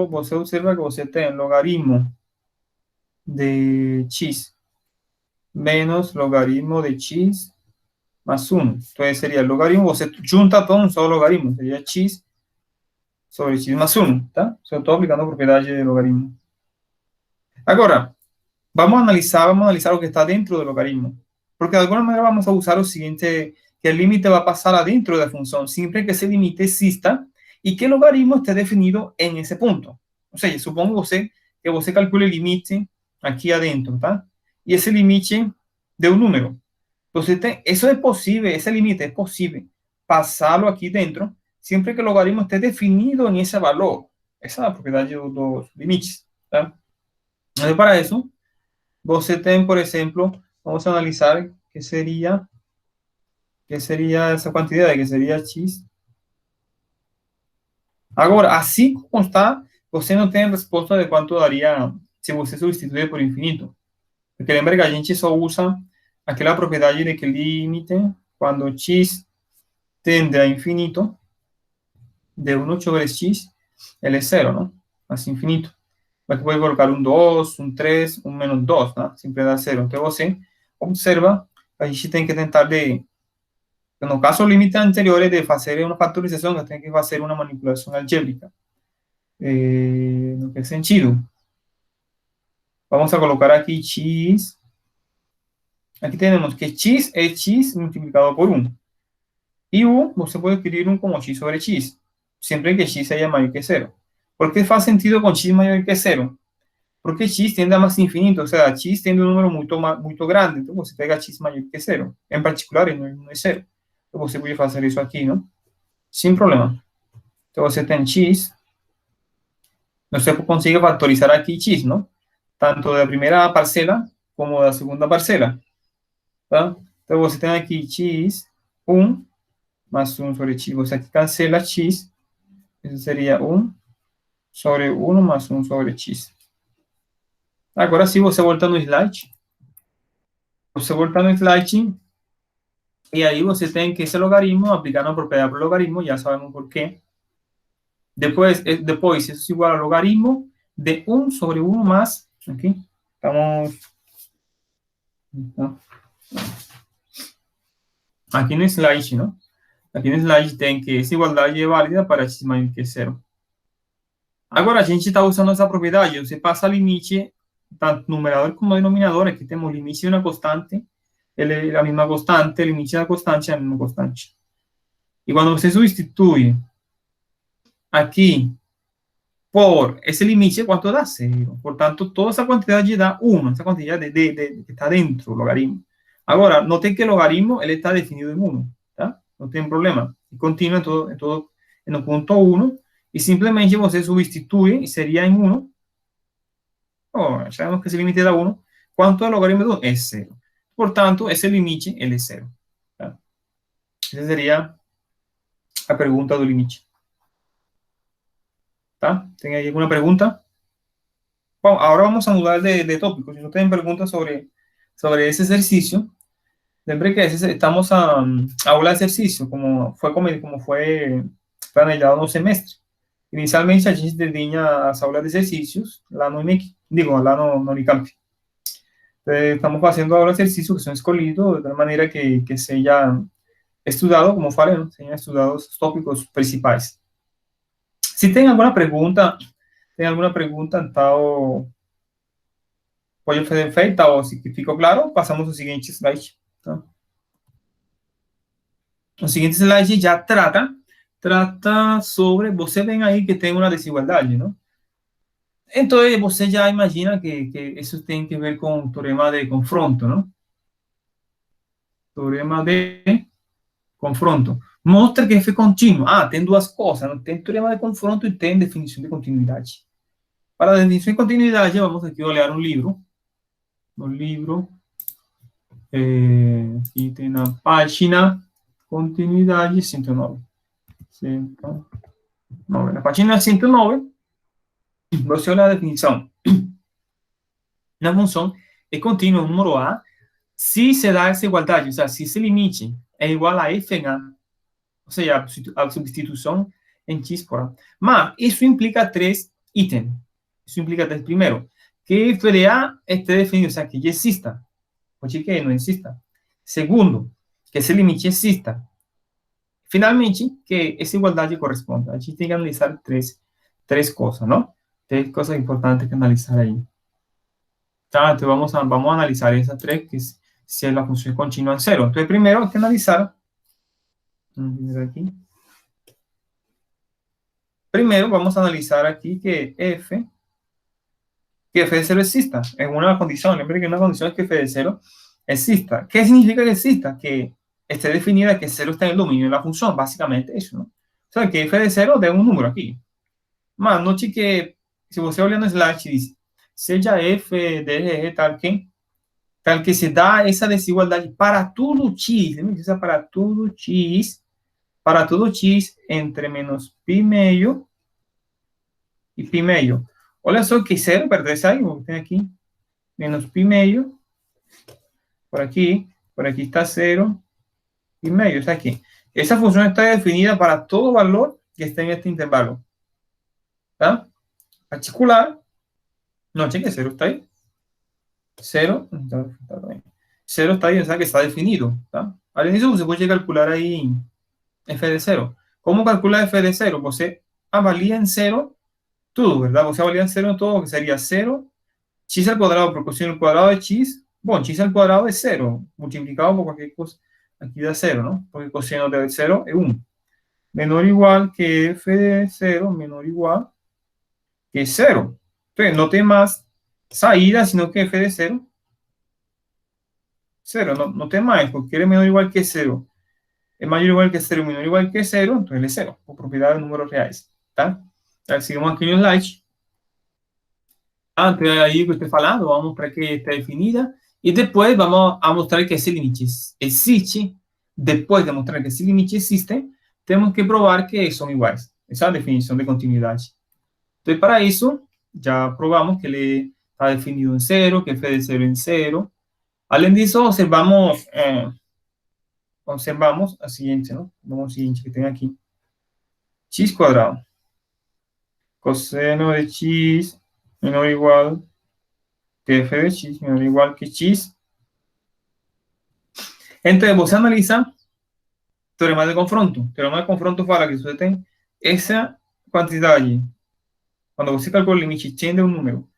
você observa que você tem logaritmo de x menos logaritmo de x más 1. Entonces sería el logaritmo, você junta todo un solo logaritmo, sería x sobre x más 1. ¿Tá? Sobre todo aplicando propiedades de logaritmo. Ahora, vamos a analizar lo que está dentro del logaritmo. Porque de alguna manera vamos a usar lo siguiente, que el límite va a pasar adentro de la función, siempre que ese límite exista y que el logaritmo esté definido en ese punto. O sea, supongo que você calcule el límite aquí adentro, ¿tá? Y ese límite de un número. Entonces, eso es posible, ese límite es posible pasarlo aquí dentro, siempre que el logaritmo esté definido en ese valor. Esa es la propiedad de los límites, ¿tá? Entonces, para eso, você tem, por ejemplo, vamos a analizar qué sería esa cantidad, que sería x. Ahora, así como está, você no tiene respuesta de cuánto daría si você sustituye por infinito. Porque lembra que a gente só usa aquella propiedad de que el límite, cuando x tiende a infinito, de 1 sobre x, él es 0, ¿no? Hacia infinito. Aquí puede colocar un 2, un 3, un menos 2, ¿no? Siempre da 0. Entonces, você observa, a gente tem que tentar no caso límites anteriores de hacer una factorización, tem que hacer una manipulación algébrica. ¿En qué sentido? Vamos a colocar aquí x. Aquí tenemos que x es x multiplicado por 1. Y u, você puede escribir 1 como x sobre x, siempre que x sea mayor que 0. ¿Por qué hace sentido con x mayor que 0? porque x tiende a más infinito, o sea, x tiende a un número muy grande, entonces você pega x mayor que 0, en particular no es 0, entonces você puede hacer eso aquí, ¿no? Sin problema. Entonces você tem x, você consigue factorizar aquí x, ¿no? Tanto de la primera parcela como de la segunda parcela, ¿tá? Entonces você tem aquí x, 1, más 1 sobre x, você aquí cancela x, eso sería 1 sobre 1 más 1 sobre x. Agora sim, você volta no slide. Você volta no slide e aí você tem que esse logaritmo, aplicar na propriedade do logaritmo, já sabemos por quê. Depois isso é igual ao logaritmo de 1 sobre 1 mais, aqui, estamos, aqui no slide, não? Aqui no slide tem que essa igualdade é válida para x maior que 0. Agora, a gente está usando essa propriedade, você passa limite, tanto numerador como denominador, aqui temos limite de uma constante, la misma constante, el limite de la constante es la misma constante. Y cuando usted sustituye aquí por ese límite, ¿cuánto da? 0. Por tanto, toda esa cantidad ya da 1, esa cantidad que está dentro del logaritmo. Ahora, noten que el logaritmo, él está definido en 1, ¿tá? No tiene problema. Y continúa en el punto 1, y simplemente usted sustituye, y sería en 1, oh, sabemos que ese límite da 1, ¿cuánto el logaritmo de 1? Es 0. Por tanto, ese límite, él es 0. ¿tá? Esa sería la pregunta del límite. ¿Tá? ¿Tiene alguna pregunta? Bueno, ahora vamos a mudar de tópico. Si no tienen preguntas sobre ese ejercicio, siempre que estamos a aula de ejercicio, como fue planejado no semestre. Inicialmente a gente tinha as aulas de exercícios lá no IMEC, lá no Unicamp. Estamos haciendo ahora ejercicios que son escolhidos de tal manera que se hayan estudiado, como falei, ¿no? Se hayan estudiado os tópicos principais. Se tem alguma pergunta, então pode ser feita, ou se ficou claro, passamos ao seguinte slide. Tá? O seguinte slide já trata sobre, você vê aí que tem uma desigualdade, não? Então, você já imagina que isso tem que ver com o teorema de confronto, não? Teorema de confronto. Mostra que f contínuo. Tem duas coisas, não? Tem teorema de confronto e tem definição de continuidade. Para a definição de continuidade, vamos aqui olhar um livro. No livro, aqui tem na página continuidade 109. 109. Na página 109, você olha a definição. Na função é contínua o número A se se dá essa igualdade, ou seja, se esse limite é igual a f em A, ou seja, a substituição em x por A. Mas isso implica 3 itens. Isso implica 3. Primeiro, que f de A esté definido, ou seja, que já exista. Pode que não exista. Segundo, que esse limite exista. Finalmente, que essa igualdade corresponda. A gente tem que analisar três coisas, não? 3 coisas importantes que analisar aí. Tá? Então, vamos a analisar essas 3, que se a função é contínua em 0. Então, primeiro, hay que analisar. Aqui. Primeiro, vamos a analisar aqui que f de 0 exista. É uma condição. Lembre que uma condição é que f de 0 exista. ¿Qué significa que exista? Que esté definida que 0 está en el dominio de la función, básicamente eso, ¿no? O sea, que f de 0 dé un número aquí. Mas note que, si você olha no slide, diz, seja f de tal que se dá essa desigualdade para todo x, lembra? Para todo x entre menos pi meio e pi meio. Olha só que 0 pertence aí, tem aqui, menos pi meio, por aqui está 0 y medio, está aquí. Esa función está definida para todo valor que esté en este intervalo. ¿Tá? Particular, note que 0 está ahí. 0 está ahí, o sea que está definido. ¿Tá? Al inicio você pode calcular aí f de 0. ¿Cómo calcula f de 0? Você avalia en 0 tudo, ¿verdad? Você avalia en 0 todo, que sería 0, x al cuadrado por coseno al cuadrado de x. Bueno, x al cuadrado es 0, multiplicado por cualquier cosa. Aquí da 0, ¿no? Porque coseno de 0 es 1. Menor o igual que f de 0, menor o igual que 0. Entonces, note más salida, sino que f de 0, 0, no tem mais, porque ele é menor ou igual que 0. É maior ou igual que 0, menor ou igual que 0, então ele é 0, por propriedade de números reais, tá? Então, seguimos aqui no slide. Entonces ahí que estoy falando, vamos a mostrar que está definida y después vamos a mostrar que ese límite existe. Después de mostrar que ese límite existe, tenemos que probar que son iguales. Esa es la definición de continuidad. Entonces, para eso, ya probamos que ele está definido en 0, que f de 0 en 0. Além disso, observamos a siguiente, ¿no? Vamos al siguiente que tengo aquí. X cuadrado. Coseno de x menor o igual que f de x menor o igual que x. Entonces, você analiza teorema de confronto. Teorema de confronto fala que você tem essa quantidade. Quando você calcula o limite, tende a um número,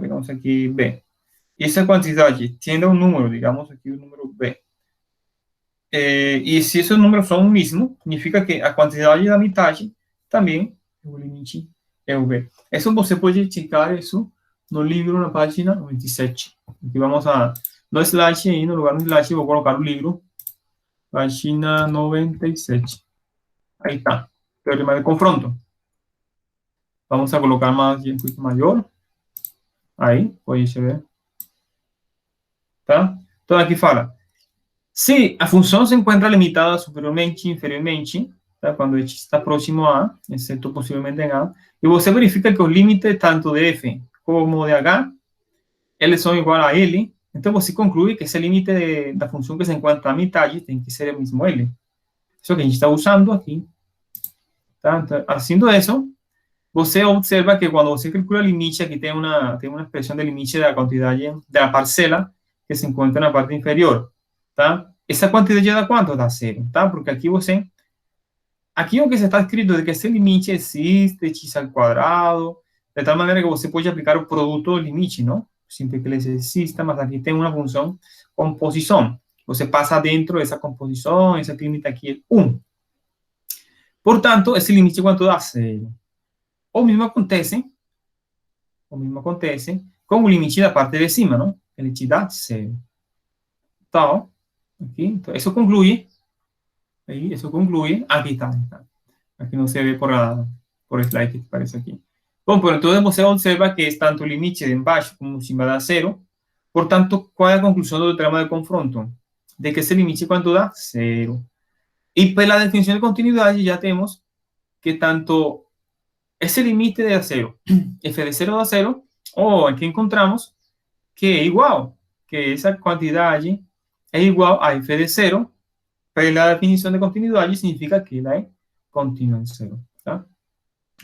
digamos aqui, b. E essa quantidade tende a um número, digamos aqui, o número b. E se esses números são o mesmo, significa que a quantidade da metade também, o limite, é o b. Isso você pode checar isso no livro, na página 27. Aqui vamos a... No slide aí, no lugar do slide, vou colocar o livro. Página 97. Ahí está. Teorema de confronto. Vamos a colocar más bien un poquito mayor. Ahí, puede ver. Tá? Então, aqui fala. Se a função se encontra limitada superiormente, inferiormente, tá? Quando x está próximo a A, exceto possivelmente em A, e você verifica que os limites tanto de f como de h, eles são iguais a L, então você conclui que esse limite da função que se encontra à metade tem que ser o mesmo L. Isso que a gente está usando aqui. Tá? Então, fazendo isso, você observa que quando você calcula o limite, aqui tem uma expressão de limite da quantidade da parcela que se encontra na parte inferior, tá? Essa quantidade dá quanto? Dá 0, tá? Porque aqui o que está escrito é que esse limite existe, x ao quadrado, de tal maneira que você pode aplicar o produto do limite, não? Sempre que ele exista, mas aqui tem uma função composição. Você passa dentro dessa composição, esse limite aqui é 1. Portanto, esse limite quanto dá 0. O mesmo acontece com o limite da parte de cima, não? Ele te dá 0. Então, aqui, então, isso conclui, aqui está. Aqui não se vê por slide que aparece aqui. Bom, por então você observa que tanto o limite de embaixo como de cima dá 0. Portanto, qual é a conclusão do teorema de confronto? De que esse limite quanto dá? 0. E pela definição de continuidade já temos que tanto esse limite de 0, f de 0 da 0, ou aqui encontramos que é igual, que essa quantidade é igual a f de 0, pela definição de continuidade, significa que ela é contínua em 0. Tá?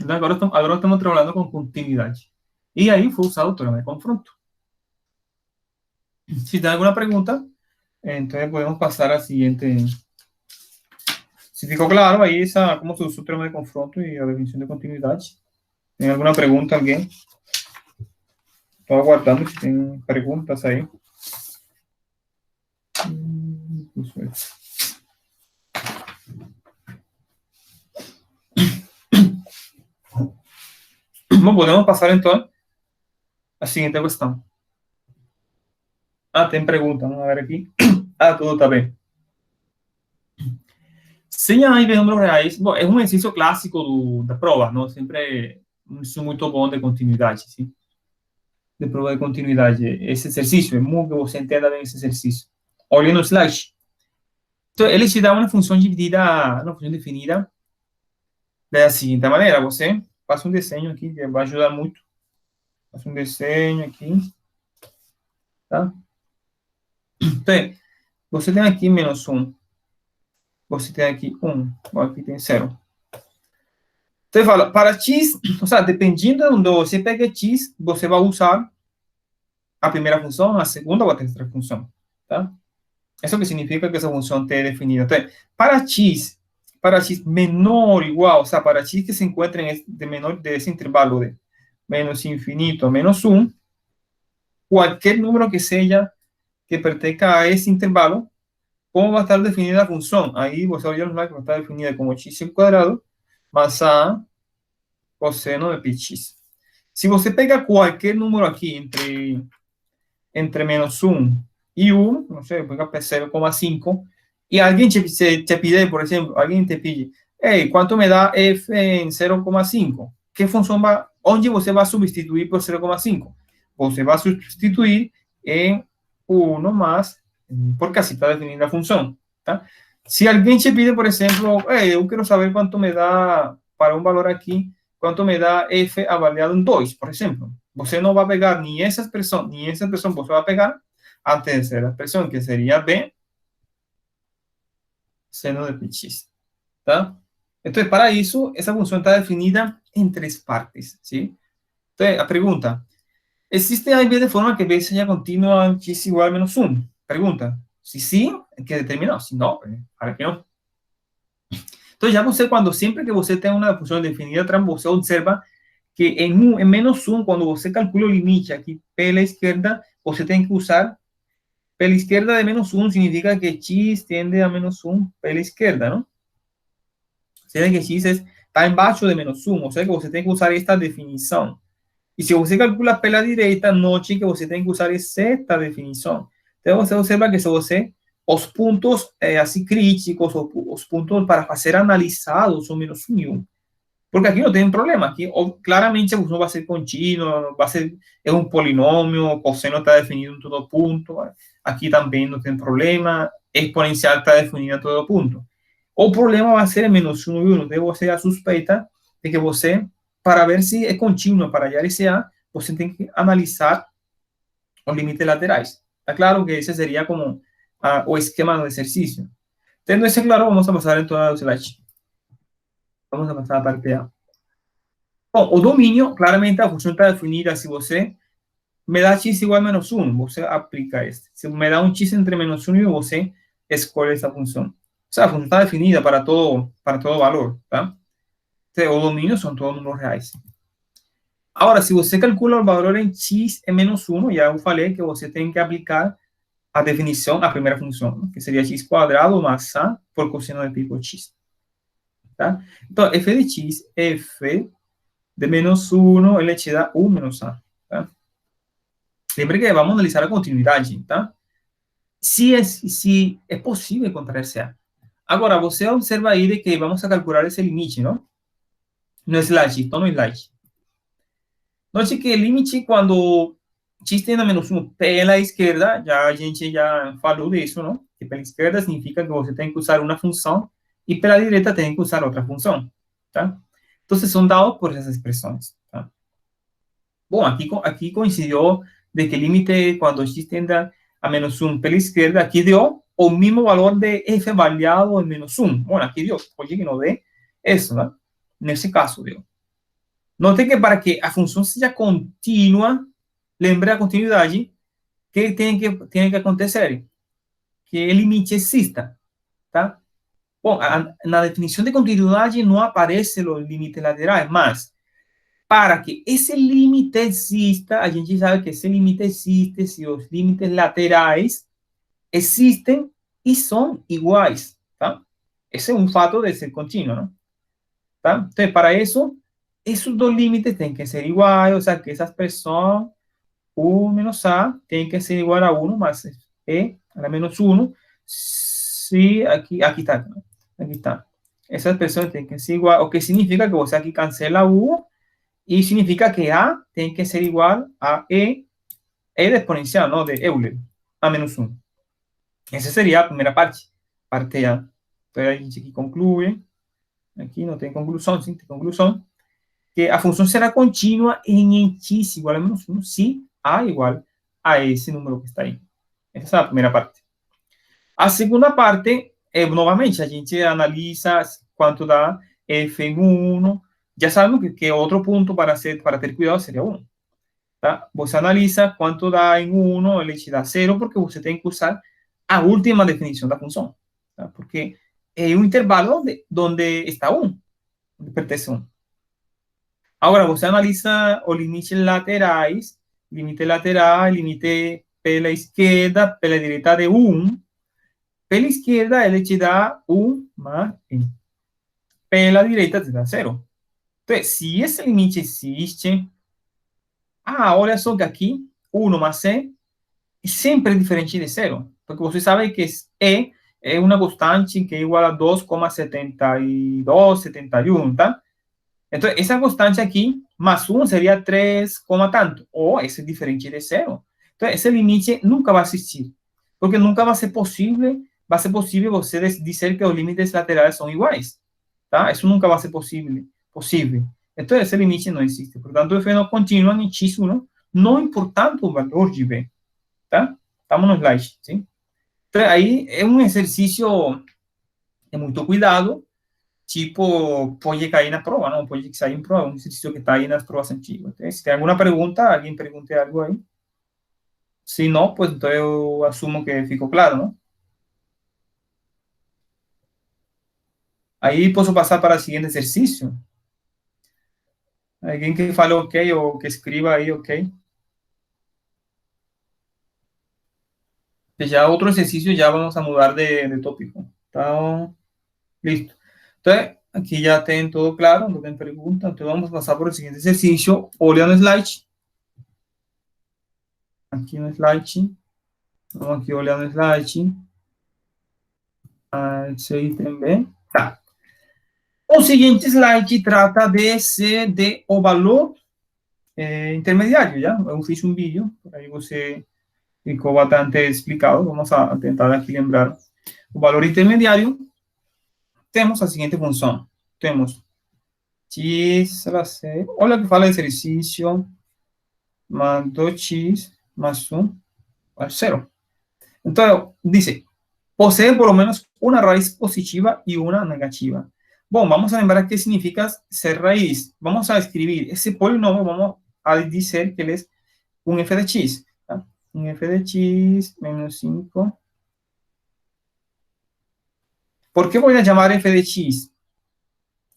Então, agora estamos trabalhando com continuidade. E aí foi usado o teorema de confronto. Se tem alguma pergunta, então podemos passar à seguinte. Se ficou claro aí como se usa o teorema de confronto e a definição de continuidade. Tem alguma pergunta, alguém? Estou aguardando se tem perguntas aí. Bom, podemos passar então à seguinte questão. Tem pergunta, vamos ver aqui. Tudo está bem. Sem a de números reais, bom, é um exercício clássico da prova, não? Sempre um exercício muito bom de continuidade, sim? De prova de continuidade. Esse exercício, é muito que você entenda bem esse exercício. Olhe no slide. Então, ele te dá uma função dividida, uma função definida da seguinte maneira. Você faz um desenho aqui, que vai ajudar muito. Faz um desenho aqui. Tá? Então, você tem aqui menos 1. Você tem aqui 1. Aqui tem 0. Então, fala, para x, ou seja, dependendo de onde você pega x, você vai usar a primeira função, a segunda ou a terceira função. Tá? Isso que significa que essa função está definida. Então, para x menor ou igual, ou seja, para x que se encontra desse intervalo de menos infinito a menos 1, qualquer número que seja que pertença a esse intervalo, como vai estar definida a função? Aí você olha lá que vai estar definida como x ao quadrado mais a cosseno de px. Se você pega qualquer número aqui entre menos 1 y 1, no sé, pega 0,5, y alguien te pide, por ejemplo, alguien te pide, hey, ¿cuánto me da f en 0,5? ¿Qué función va, onde você va a sustituir por 0,5? Você va a sustituir en 1 más, porque así está definida la función. ¿tá? Si alguien te pide, por ejemplo, hey, yo quiero saber cuánto me da, para un valor aquí, cuánto me da f avaliado en 2, por ejemplo. Você no va a pegar ni esa expresión, você va a pegar a tercera expresión, que sería b seno de px. ¿tá? Entonces, para eso, esa función está definida en 3 partes. ¿sí? Entonces, la pregunta, ¿existe A y B de forma que B sea continua x igual a menos 1? Pregunta, si sí, hay que determinar. Si no, para que no. Entonces, ya você, cuando siempre que você tenga una función definida, você observa que en menos 1, cuando você calcula el limite aquí pela izquierda, você tem que usar pela izquierda de menos 1, significa que x tiende a menos 1 pela izquierda, ¿no? O sea, que x está embaixo de menos 1, o sea que você tem que usar esta definición. Y si você calcula pela direita, note que você tem que usar esta definición. Entonces, você observa que se você, os puntos así críticos, os puntos para ser analizados son menos 1 y 1. Porque aquí no tiene problema. Aquí claramente no va a ser continuo, va a ser, es un polinomio, coseno está definido en todo punto. Aquí también no tiene problema. Exponencial está definido en todo punto. O problema va a ser en menos 1 y 1. Entonces, você a suspeita de que você, para ver si es continuo, para hallar ese A, você tem que analizar los límites laterales. Está claro que ese sería como o esquema del ejercicio. Teniendo ese claro, vamos a pasar en toda la slide. Vamos a pasar a la parte A. Bom, o domínio, claramente a função está definida. Se você me dá x igual a menos 1, você aplica este. Se me dá um x entre menos 1 e 1, você escolhe essa função. O sea, a função está definida para todo valor, tá? Então, o domínio são todos números reais. Agora, se você calcula o valor em x é menos 1, já eu falei que você tem que aplicar a definição, a primeira função, que seria x quadrado mais a por cosseno de pi por x. Tá? Então, f de x é f de menos 1 elevado a 1 menos a. ¿tá? Siempre que vamos a analizar la continuidad, ¿tá? Si es posible encontrar ese A. Ahora, você observa ahí de que vamos a calcular ese límite, ¿no? No es slide, no es slide. Note que el límite cuando x tiende a menos 1 pela izquierda, ya a gente ya falou de eso, ¿no? Que pela izquierda significa que você tem que usar una función y pela derecha tem que usar otra función, ¿tá? Entonces son dados por esas expresiones, ¿tá? Bueno, aquí coincidió de que el límite cuando x tiende a menos 1 pela izquierda, aquí dio el mismo valor de f variado en menos 1. Bueno, aquí dio, oye que no dé eso, ¿no? En ese caso dio. Note que para que a función sea continua, lembre a continuidad, que tiene que acontecer? Que el límite exista, ¿tá? Bom, na definición de continuidad no aparecen los límites laterales, mas para que ese límite exista, a gente sabe que ese límite existe si los límites laterales existen y son iguales, ¿tá? Ese es un fato de ser continuo, ¿no? ¿tá? Entonces, para eso, esos dos límites tienen que ser iguales, o sea, que esa expresión 1 menos a tiene que ser igual a 1 más e a la menos 1. Sí, aquí está, ¿no? Aquí está. Esa expresión tiene que ser igual, o que significa que você aquí cancela 1 y significa que A tiene que ser igual a E de exponencial, ¿no? De Euler, a menos 1. Esa sería la primera parte A. Entonces, a gente aquí concluye, aquí no tiene conclusión, sí, tiene conclusión, que a función será continua en x igual a menos 1 si A igual a ese número que está ahí. Esa es la primera parte. A segunda parte, nuevamente, a gente analiza cuánto da f en 1. Ya sabemos que otro punto para tener cuidado sería 1. Tá? Você analisa quanto dá em 1, ele te dá 0, porque você tem que usar a última definição da função. Tá? Porque é um intervalo onde está 1, onde pertence 1. Agora, você analisa os limites laterais, limite lateral, limite pela esquerda, pela direita de 1. Pela esquerda, ele te dá 1 mais e. Pela direita, te dá 0. Então, se esse limite existe, olha só que aqui 1 mais C é sempre diferente de zero, porque você sabe que E é uma constante que é igual a 2,72, 71, tá? Então, essa constante aqui, mais 1 seria 3, tanto, ou esse é diferente de zero. Então, esse limite nunca vai existir, porque nunca vai ser possível você dizer que os limites laterais são iguais, tá? Isso nunca vai ser possível. Então, esse limite não existe. Portanto, o f não continua em x1, não importando o valor de b, tá? Estamos no slide, sim? Então, aí é um exercício de muito cuidado, tipo, pode cair na prova, não pode sair em prova, um exercício que está aí nas provas antigas. Então, se tem alguma pergunta, alguém pergunte algo aí. Se não, pues então eu assumo que ficou claro, não? Aí posso passar para o seguinte exercício. Alguém que fale ok ou que escreva aí ok. Já outro exercício, já vamos a mudar de tópico. Então, listo. Então, aqui já tem todo claro, não tem pergunta. Então, vamos passar por o seguinte exercício. Olha no slide. Aqui no slide. Vamos aqui olhar no slide. Esse aí também. Tá. O seguinte slide trata de o valor intermediário, já? Eu fiz um vídeo, aí você ficou bastante explicado. Vamos a tentar aqui lembrar. O valor intermediário, temos a seguinte função. Temos x, olha o que fala exercício, mais 2x mais 1 a 0. Então, diz, posee por lo menos una raíz positiva y una negativa. Bueno, vamos a lembrar qué significa ser raíz. Vamos a escribir ese polinomio, vamos a decir que él es un f de x. ¿tá? Un f de x menos 5. ¿Por qué voy a llamar f de x?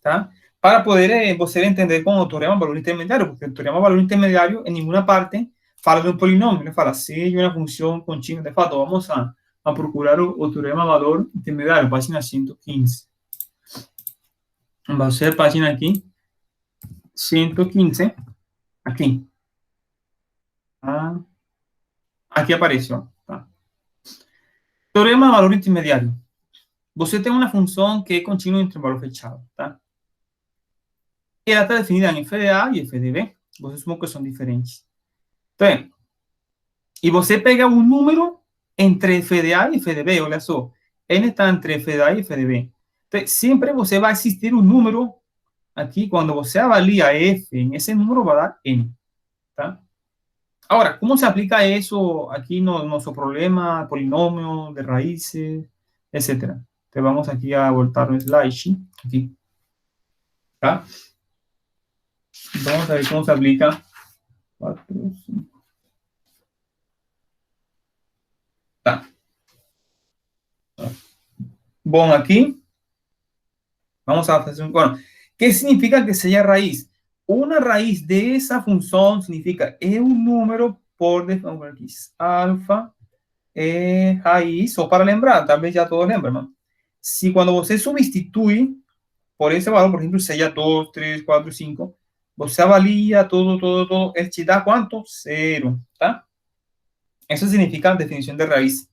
¿tá? Para poder você entender con el teorema valor intermediario, porque el teorema valor intermediario en ninguna parte fala de un polinomio, le fala si hay una función continua. De fato, vamos a procurar o teorema valor intermediario, página 115. Va a ser página aquí, 115, aquí. Aquí apareció. Tá? Teorema de valor intermediário. Você tem uma função que é contínua entre valor fechado. Tá? E ela está definida em f de A e f de B. Você supõe que são diferentes. Então, e você pega um número entre f de A e f de B. Olha só. N está entre f de A e f de B. Então, sempre você vai existir um número aqui. Quando você avalia f em esse número, vai dar N. Tá? Ahora, ¿cómo se aplica eso aquí en nuestro problema, polinomio, de raíces, etcétera? Te vamos aquí a voltar un slide, aquí. ¿Tá? Vamos a ver cómo se aplica. 4, 5. Tá. Bom, aquí vamos a hacer un... Bueno, ¿qué significa que sea raíz? Una raíz de esa función significa un número por definición, aquí, alfa, raiz, o para lembrar, tal vez ya todos lembran, ¿no? Si cuando você sustituye por ese valor, por ejemplo, sería 2, 3, 4, 5, você avalia todo, él te da ¿cuánto? 0, ¿tá? Eso significa definición de raíz.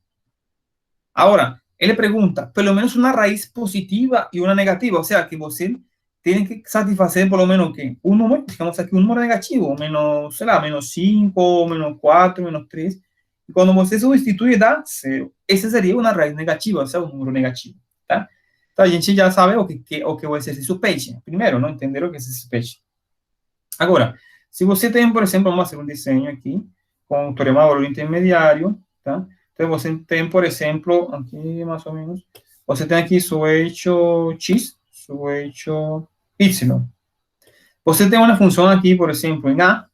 Ahora, él le pregunta, por lo menos una raíz positiva y una negativa, o sea, que você tiene que satisfacer por lo menos que un número, digamos aquí un número negativo, menos, sei lá, menos 5, menos 4, menos 3, y cuando você sustituye da 0. Esa sería una raíz negativa, o sea, un número negativo, ¿tá? Então, a gente já sabe o que o exercício pede. Primeiro, não entender o que o exercício pede. Agora, se você tem, por exemplo, vamos fazer um desenho aqui, com o teorema de valor intermediário, tá? Então, você tem, por exemplo, aqui mais ou menos, você tem aqui seu eixo x, seu eixo y. Você tem uma função aqui, por exemplo, em A,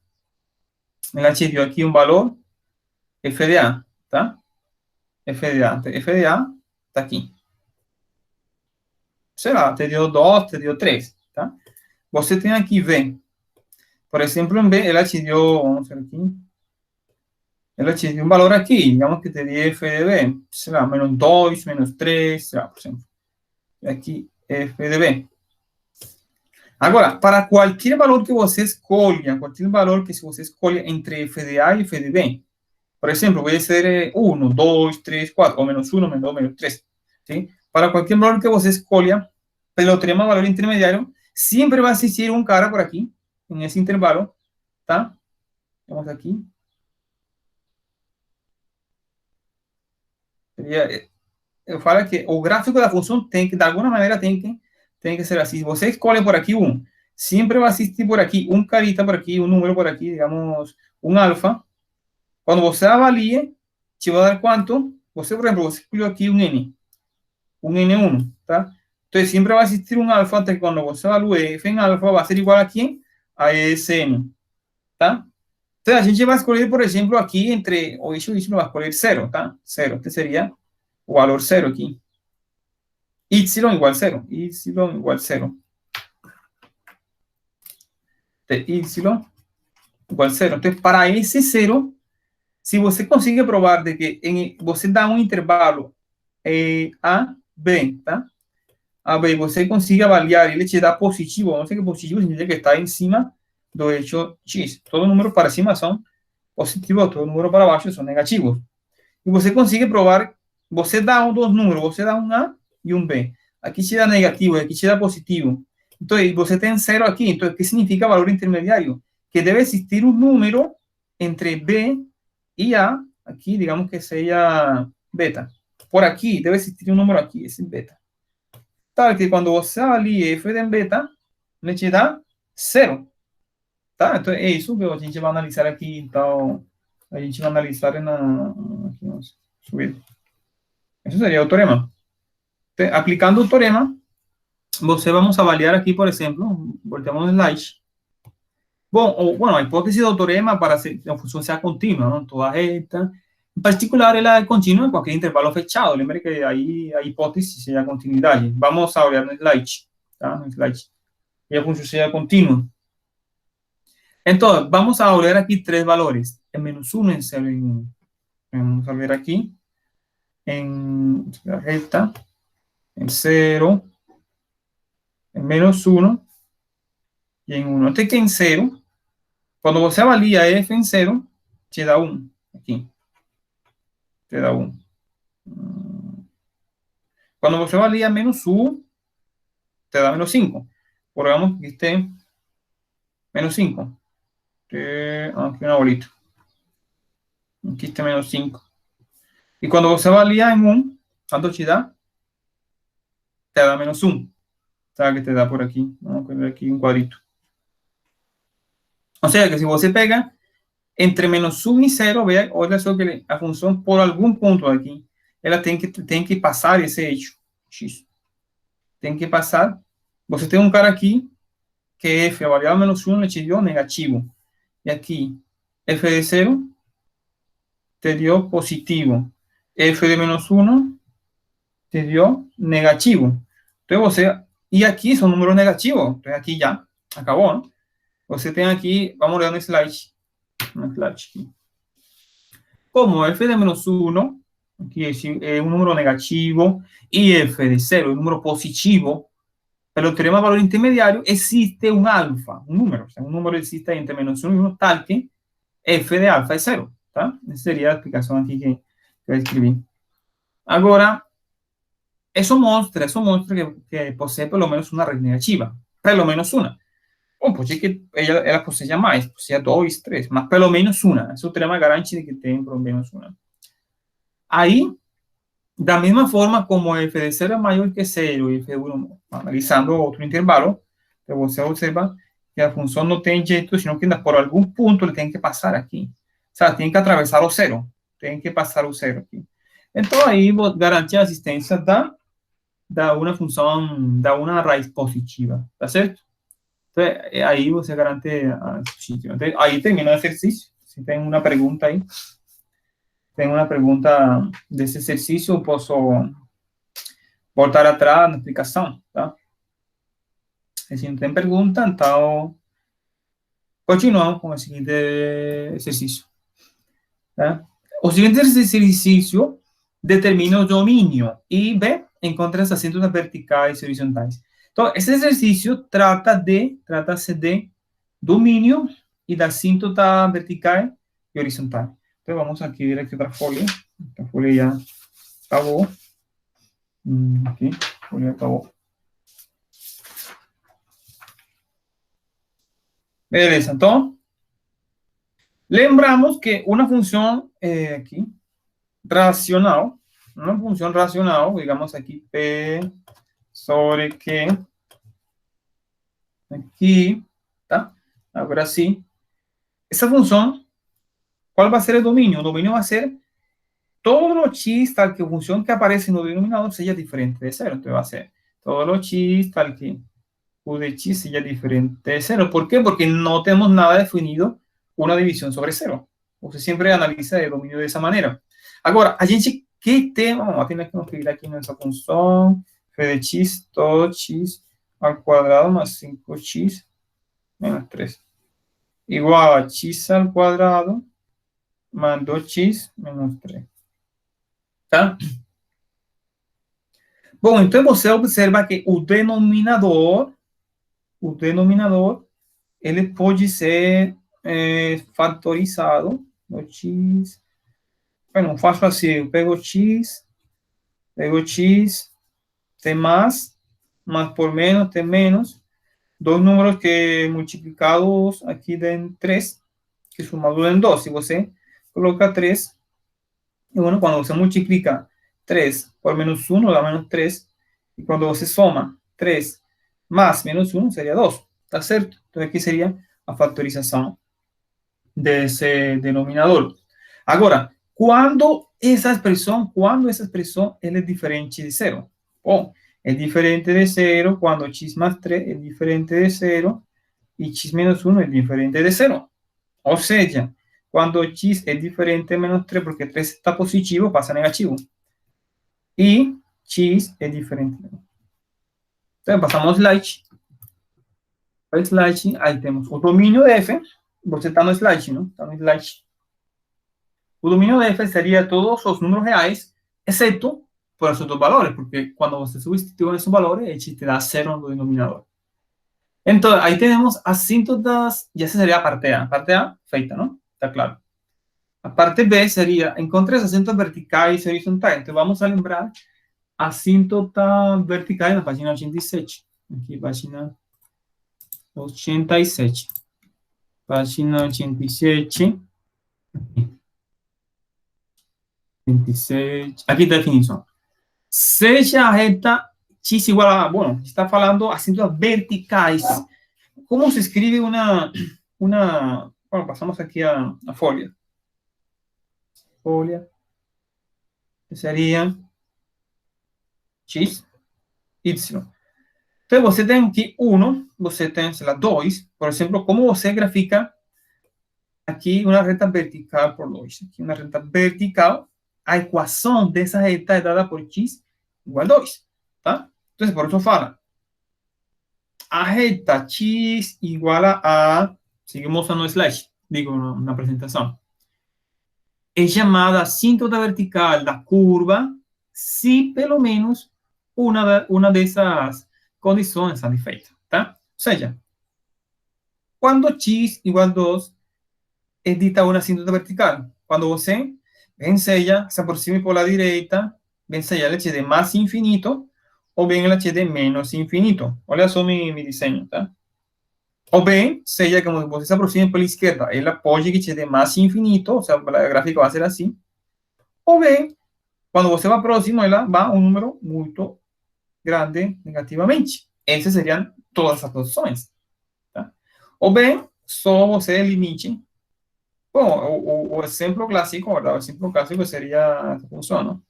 ela te deu aqui um valor f de A, tá? F de A está aqui. Sei lá, te deu 2, te deu 3, tá? Você tem aqui V. Por exemplo, em B, ela te deu, vamos ver aqui, ela te deu um valor aqui, digamos que te deu f de B, sei lá, menos 2, menos 3, sei lá, por exemplo. E aqui, f de B. Agora, para qualquer valor que você escolha, qualquer valor que você escolha entre f de A e f de B, por exemplo, puede ser 1, 2, 3, 4, o menos 1, menos 2, menos 3. ¿Sí? Para cualquier valor que você escolha, pelo teorema valor intermediário, siempre va a existir un cara por aquí, en ese intervalo, ¿tá? Vamos aquí. Eu falo que o gráfico da função tem que, de alguma maneira, tem que ser assim. Se você escolhe por aqui um, sempre vai existir por aqui um carita por aqui, um número por aqui, digamos, um alfa. Quando você avalie, te vai dar quanto? Você, por exemplo, você escolheu aqui um N1, tá? Então, sempre vai existir um alfa, até que quando você evalue f em alfa, vai ser igual a quem? A esse N, tá? Então, a gente vai escolher, por exemplo, aqui entre, o isso não vai escolher zero, tá? Zero, que seria o valor zero aqui. Y igual 0. Y igual 0. De y igual 0. Entonces, para ese 0, si você consigue probar de que você dá um intervalo A, B, tá? A, B, você consigue avaliar, ele te dá positivo. Vamos dizer que positivo significa que está em cima do eixo X. Todo número para cima são positivos, todo número para baixo são negativos. E você consegue provar, você dá dois números, você dá um A e um B. Aqui te dá negativo, aqui te dá positivo. Então, você tem zero aqui. Então, o que significa valor intermediário? Que deve existir um número entre B e A, aqui, digamos que seja beta. Por aqui, deve existir um número aqui, esse beta. Tal que quando você avalia f de beta, ele te dá zero. Tá? Então, é isso que a gente vai analisar aqui. Então, a gente vai analisar aqui, vamos subir. Eso sería el teorema. Entonces, aplicando el teorema, vamos a avaliar aquí, por ejemplo, volteamos el slide. Bueno, a hipótesis del teorema para que la función sea continua, ¿no? Toda esta. En particular, ela es continua en cualquier intervalo fechado. Lembre que ahí hay hipótesis y hay continuidad. Vamos a avaliar en el slide. ¿Tá? En el slide. Y la función sea continua. Entonces, vamos a avaliar aquí tres valores. En menos 1, en 0 y en 1. Vamos a ver aquí. En la recta, en 0, en menos 1 y en 1. Este que en 0, cuando você avalia f en 0, te da 1. Aquí. Te da 1. Cuando você avalia menos 1, te da menos 5. Pongamos que esté menos 5. Aquí una bolita. Aquí está menos 5. Y cuando você avalia en 1, ¿cuánto te da? Te da menos 1. ¿Sabes que te da por aquí? Vamos a poner aquí un cuadrito. O sea que si você pega entre menos 1 y 0, vea, olha só que a função, por algum ponto aqui, ela tem que passar esse eixo X. Tem que passar. Você tem um cara aqui, que f avaliado menos 1, ele te deu negativo. E aqui, f de 0, te deu positivo. F de menos 1, te deu negativo. Então, e aqui são números negativos. Então, aqui já acabou, né? Você tem aqui, vamos olhar no slide. Como f de menos 1, aqui é um número negativo, e f de 0 é um número positivo, pelo teorema valor intermediário, existe um alfa, um número. O sea, um número existe entre menos 1 e 1, tal que f de alfa é 0. Tá? Essa seria a explicação aqui que eu escrevi. Agora, isso mostra que possui pelo menos uma raiz negativa. Pelo menos uma. Bom, pode ser que ela posseja mais, posseja 2, 3, mas pelo menos uma. Esse teorema garante que tem pelo menos uma. Aí, da mesma forma como f de 0 é maior que 0 e f de 1, analisando outro intervalo, você observa que a função não tem jeito, senão que por algum ponto ele tem que passar aqui. Sabe, tem que atravessar o 0. Tem que passar o 0 aqui. Então, aí, garante a existência da uma função, da uma raiz positiva. Tá certo? Então, aí você garante a existência. Então, aí termina o exercício. Se tem uma pergunta aí. Tem uma pergunta desse exercício, eu posso voltar atrás na explicação, tá? Se não tem pergunta, então continuamos com o seguinte exercício. Tá? O seguinte exercício determina o domínio I e B encontra as assentos verticais e horizontais. Então, esse exercício trata-se de domínio e da assíntota vertical e horizontal. Então, vamos aqui ver aqui outra folha. A folha já acabou. Aqui, a folha acabou. Beleza, então, lembramos que uma função aqui, racional, uma função racional, digamos aqui, P sobre Q, aqui, tá? Agora sim, essa função, qual vai ser o domínio? O domínio vai ser todo o x tal que a função que aparece no denominador seja diferente de zero. Então vai ser todo o x tal que u de x seja diferente de zero. ¿Por qué? Porque no tenemos nada definido una división sobre cero. Você sempre analiza el dominio de esa manera. Ahora, a gente, ¿qué tema? Vamos a tener que escribir aquí nuestra función, f de x, todo x al cuadrado más 5x menos 3. Igual a x al cuadrado más 2x menos 3. ¿Tá? Bom, então você observa que o denominador, ele pode ser factorizado. O x, bueno, faço assim, eu pego x, tem mais por menos, tem menos, dois números que multiplicados aqui dão 3, que somado dão 2. Se você coloca 3, e bueno, quando você multiplica 3 por menos 1, dá menos 3, e quando você soma 3 más menos 1, sería 2, ¿está certo? Entonces aquí sería la factorización de ese denominador. Ahora, ¿cuándo esa expresión es diferente de 0? Oh, es diferente de 0 cuando x más 3 es diferente de 0 y x menos 1 es diferente de 0. O sea, cuando x es diferente de menos 3, porque 3 está positivo, pasa a negativo. Y x es diferente. Entonces pasamos slide. Slide, aí temos o domínio de f, você está no slide, não? Está no slide. O domínio de f seria todos os números reais, exceto por esses dois valores, porque quando você substitui esses valores, ele te dá zero no denominador. Então, aí temos assíntotas, e essa seria a parte A. A parte A, feita, não? Está claro. A parte B seria, encontre as assíntotas verticais e horizontais. Então, vamos a lembrar assíntota vertical na página 87. Aqui, página 87. Página 87. 26. Aqui está a definição. Seja a reta x igual a... Bueno, está falando assíntotas verticais. Como se escribe una bueno, pasamos aquí a folha. Folha. Sería x, y. Entonces, você tem aqui 1, você tem, sei lá, 2. Por exemplo, como você grafica aqui uma reta vertical por 2. Aqui uma reta vertical, a equação dessa reta é dada por x igual a 2. Tá? Então, por isso fala. A reta x igual a... Seguimos no slide, digo, na apresentação. É chamada assíntota vertical da curva se, pelo menos, uma dessas condições está defeita, tá? Ou seja, quando x igual a 2, é dita uma assíntota vertical. Quando você vencella, se aproxime por la direita, vencella el h de más infinito, o bien el h de menos infinito. Olha só mi diseño, tá? O bien, seja como você se aproxime por la izquierda, ela pode que h de más infinito, o sea, la gráfica va a ser así. O bien, quando você va próximo, ela va a un número muito grande negativamente. Essas seriam todas as opções. Tá? Ou bem, só você limite. Bom, o exemplo clássico, ¿verdad? O exemplo clássico seria essa função, não?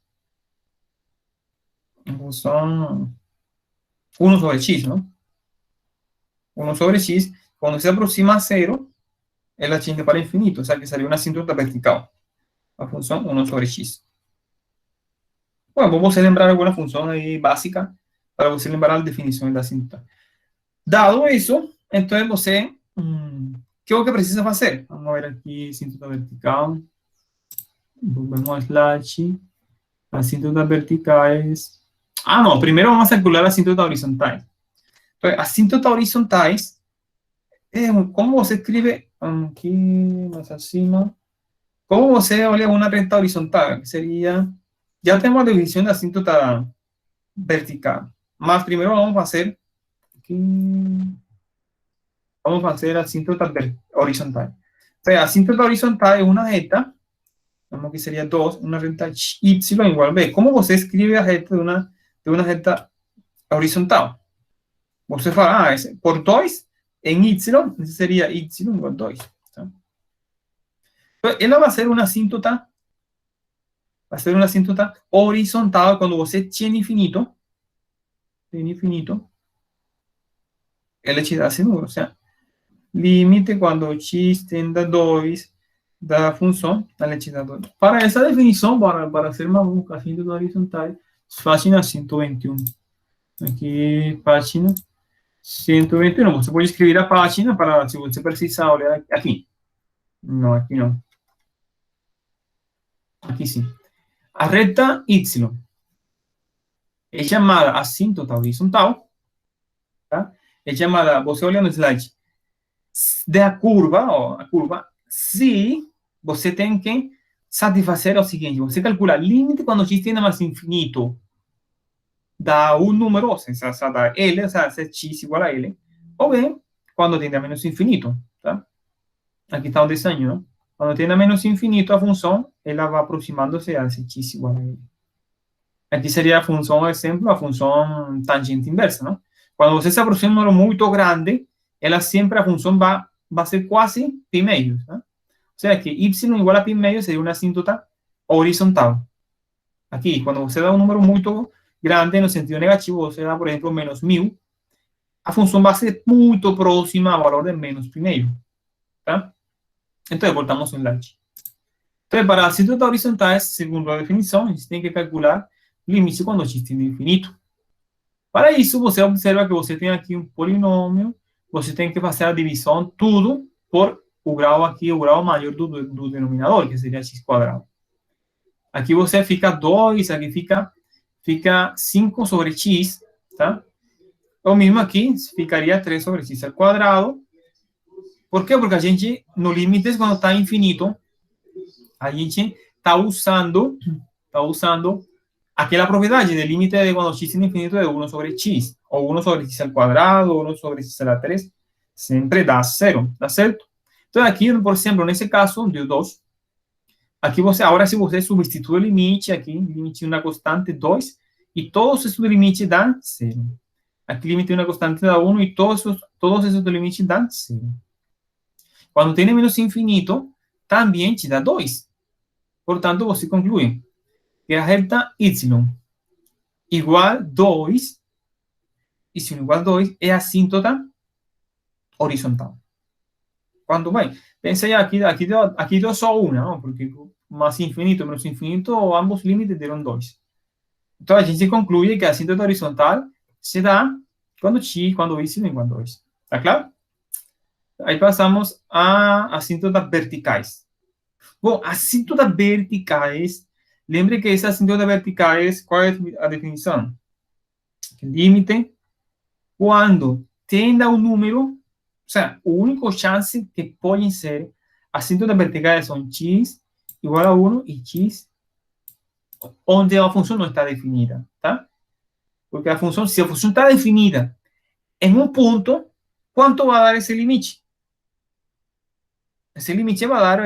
A função 1 sobre x, não? 1 sobre x, quando se aproxima a 0, ela tende para infinito, ou seja, que seria uma assíntota vertical. A função 1 sobre x. Bom, vamos lembrar alguma função aí básica para você lembrar as definições da assíntota. Dado isso, então você... ¿qué es lo que precisa hacer? Vamos a ver aquí, assíntota vertical. Volvemos a slide. Assíntotas verticais. Ah, no, primero vamos a calcular la assíntota horizontal. Entonces, asíntotas horizontales, ¿cómo se escribe? Aquí, más acima. ¿Cómo se olha una recta horizontal? Sería, ya tenemos la división de asíntota vertical. Más primero vamos a hacer, aquí, vamos a hacer asíntota horizontal. Entonces, asíntota horizontal es una recta, vamos que sería 2, una recta y igual b. ¿Cómo se escribe la recta de una recta horizontal? Você fala, por 2 en y, ese sería y igual 2. Entonces, ella va a ser una asíntota horizontal cuando você tiene infinito. Tiene infinito. Ela te dá esse número. Ou seja, limite quando x tende a 2 da função, ela te dá 2. Para essa definição, para ser maluco, asíntota horizontal, página 121. Aqui, página 121. Você pode escrever a página para, se você precisar olhar aqui. Não, aqui não. Aqui sim. A reta y é chamada assíntota horizontal, tá? É chamada, você olha no slide, da curva, ó, a curva, se você tem que satisfazer o seguinte, você calcula limite quando x tende mais infinito, dá um número, ou seja, dá L, ou seja, se x igual a L, ou bem, quando tende a menos infinito, tá? Aqui está o desenho, não? Quando tende a menos infinito, a função, ela vai aproximando-se a esse x igual a L. Aqui seria a função, exemplo, a função tangente inversa, não? Quando você se aproxima de um número muito grande, ela sempre, a função vai ser quase π meio, tá? Ou seja, que y igual a π meio seria uma assíntota horizontal. Aqui, quando você dá um número muito grande, no sentido negativo, você dá, por exemplo, menos 1000, a função vai ser muito próxima ao valor de menos π meio, tá? Então, voltamos ao slide. Então, para assíntotas horizontais, segundo a definição, a gente tem que calcular limite quando x tende a infinito. Para isso, você observa que você tem aqui um polinômio, você tem que fazer a divisão tudo por o grau aqui, o grau maior do denominador, que seria x quadrado. Aqui você fica 2, aqui fica 5 sobre x, tá? O mesmo aqui, ficaria 3 sobre x ao quadrado. Por quê? Porque a gente, no limite, quando está infinito, a gente está usando aquela propriedade de límite de quando x é infinito de 1 sobre x, ou 1 sobre x ao quadrado, ou 1 sobre x a la 3, sempre dá 0, tá certo? Então, aqui, por exemplo, nesse caso, de 2, aqui você, agora se você substitui o limite, aqui, limite de uma constante 2, e todos esses limites dão 0. Aqui, limite de uma constante dá 1, e todos esses limites dão 0. Quando tem menos infinito, também te dá 2. Portanto, você conclui que a reta y igual 2, y igual 2 é assíntota horizontal. Quando vai? Pensa aí, aqui deu só uma, não? Porque mais infinito, menos infinito, ambos limites deram 2. Então, a gente conclui que a assíntota horizontal se dá quando y igual 2. Tá claro? Aí passamos a assíntotas verticais. Bom, assíntotas verticais, lembre que essas assíntotas verticais, qual é a definição? Límite quando tende a um número, ou seja, a única chance que podem ser assíntotas verticais são x igual a 1 e x, onde a função não está definida, tá? Porque a função, se a função está definida em um ponto, quanto vai dar esse limite? Esse limite vai dar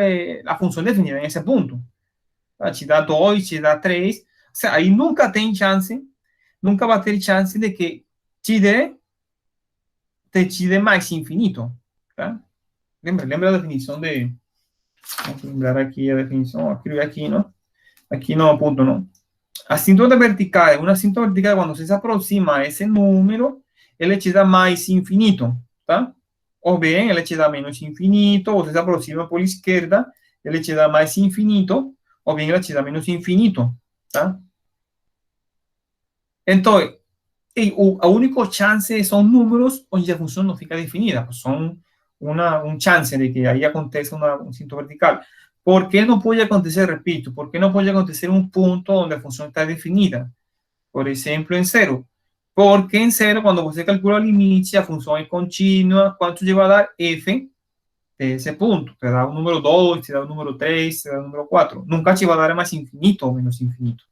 a função definida nesse ponto. Tá? Te dá 2, te dá 3. Ou seja, aí nunca tem chance, nunca vai ter chance de que te dê mais infinito. Tá? Lembra a definição de... Vamos lembrar aqui a definição. Escrevi aqui, não? Aqui não, ponto não. Assíntota vertical, uma assíntota vertical, quando você se aproxima a esse número, ele te dá mais infinito. Tá? Ou bem, ele te dá menos infinito, você se aproxima por esquerda, ele te dá mais infinito, ou bem, ele te dá menos infinito, tá? Então, a única chance são números onde a função não fica definida, são uma chance de que aí aconteça um assíntota vertical. ¿Por qué no puede acontecer? Repito, ¿por qué no puede acontecer un punto donde la función está definida? Por ejemplo, en 0. Porque en cero, cuando você calcula o limite, a função é contínua, quanto te vai dar f de esse ponto? Te dá o número 2, te dá o número 3, te dá o número 4. Nunca te vai dar mais infinito ou menos infinito.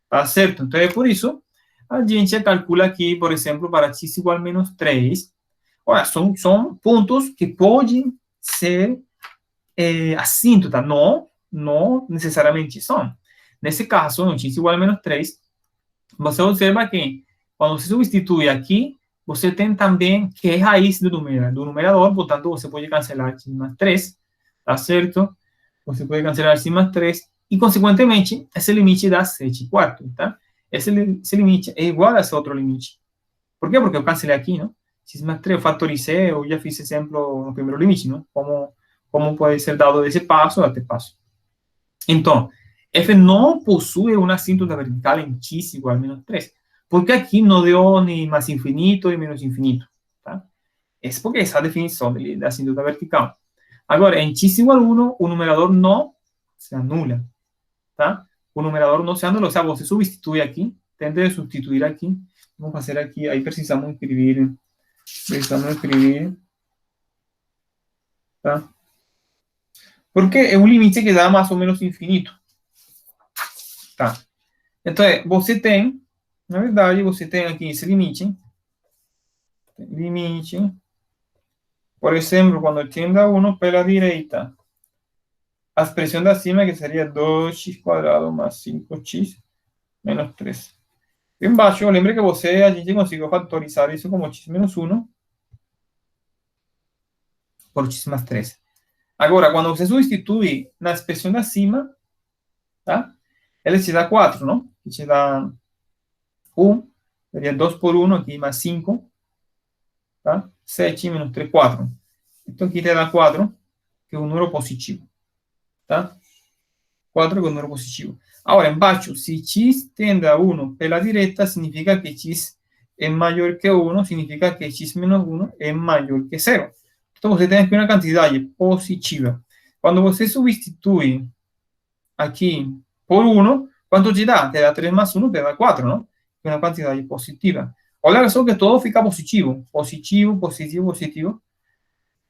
Tá certo? Então, é por isso, a gente calcula aqui, por exemplo, para x igual a menos 3. Olha, são pontos que podem ser assíntotas, não necessariamente são. Nesse caso, no x igual a menos 3, você observa que quando você substitui aqui, você tem também que é raiz do numerador, portanto, você pode cancelar x mais 3, tá certo? Você pode cancelar x mais 3, e, consequentemente, esse limite dá 7 quartos, tá? Esse limite é igual a esse outro limite. Por quê? Porque eu cancelei aqui, não? X mais 3 eu fatorizei, eu já fiz exemplo no primeiro limite, não? Como pode ser dado desse passo até passo. Então, f não possui uma assíntota vertical em x igual a menos 3, porque aqui não deu nem mais infinito e menos infinito, tá? É porque essa definição da assíntota vertical. Agora, em x igual a 1, o numerador não se anula, tá? O numerador não se anula, ou seja, você substitui aqui, tenta substituir aqui, vamos fazer aqui, aí precisamos escrever, tá? Porque é um limite que dá mais ou menos infinito, tá? Então, você tem, na verdade, você tem aqui esse limite, por exemplo, quando tende a 1 pela direita, a expressão de acima, que seria 2x² mais 5x menos 3. Embaixo, lembre que a gente conseguiu factorizar isso como x menos 1 por x mais 3. Agora, quando você substitui na expressão de acima, tá? Ele te dá 4, não? E te dá 1, seria 2 por 1 aqui, mais 5, tá? 7 menos 3, 4. Então, aqui te dá 4, que é um número positivo, tá? 4 que é um número positivo. Agora, embaixo, se x tende a 1 pela direita, significa que x é maior que 1, significa que x menos 1 é maior que 0. Então, você tem aqui uma quantidade positiva. Quando você substitui aqui por 1, quanto te dá? Te dá 3 mais 1, te dá 4, não? É uma quantidade positiva. Olha só que todo fica positivo. Positivo, positivo, positivo.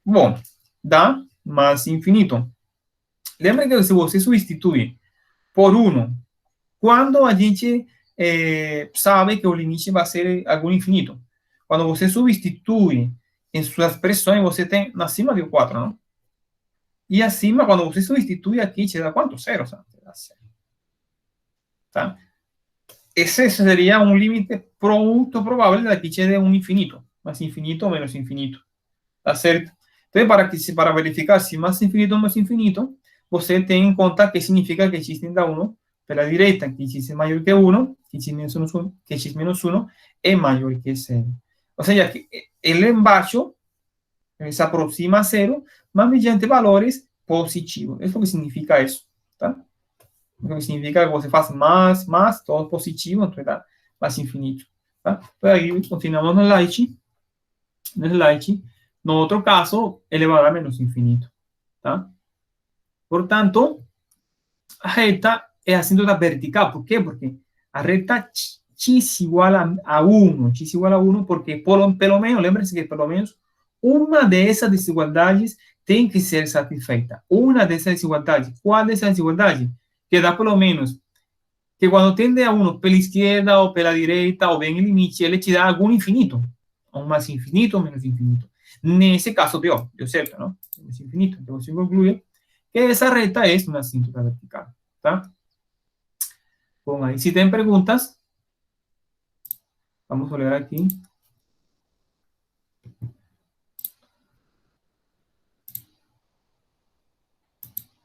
Bom, dá mais infinito. Lembra que se você substitui por 1, quando a gente sabe que o limite vai ser algo infinito? Quando você substitui em suas expressões, você tem acima de 4, não? E acima, quando você substitui aqui, te dá quanto? 0, sabe? Tá? Esse seria um limite muito provável daqui te dê um infinito. Mais infinito ou menos infinito. Tá certo? Então, para verificar se mais infinito ou menos infinito, você tem em conta que significa que x tende a 1 pela direita, que x é maior que 1, que x menos 1 é maior que 0. Ou seja, que ele embaixo se aproxima a 0, mas mediante valores positivos. Isso que significa isso, tá? O que significa que você faz mais, todo positivo, então dá mais infinito, tá? Então, aí continuamos no slide. No outro caso, ele vai dar menos infinito, tá? Portanto, a reta é a assíntota vertical. Por quê? Porque a reta x igual a 1, x igual a 1, porque pelo menos, lembre-se que pelo menos uma dessas desigualdades tem que ser satisfeita. Uma dessas desigualdades. Qual dessas desigualdades? Que dá pelo menos que quando tende a 1 pela esquerda ou pela direita ou bem em limite, ele te dá algum infinito. Ou mais infinito ou menos infinito. Nesse caso, deu certo, não? Menos infinito. Então, você conclui que essa reta é uma assíntota vertical, tá? Bom, aí, se tem perguntas, vamos olhar aqui.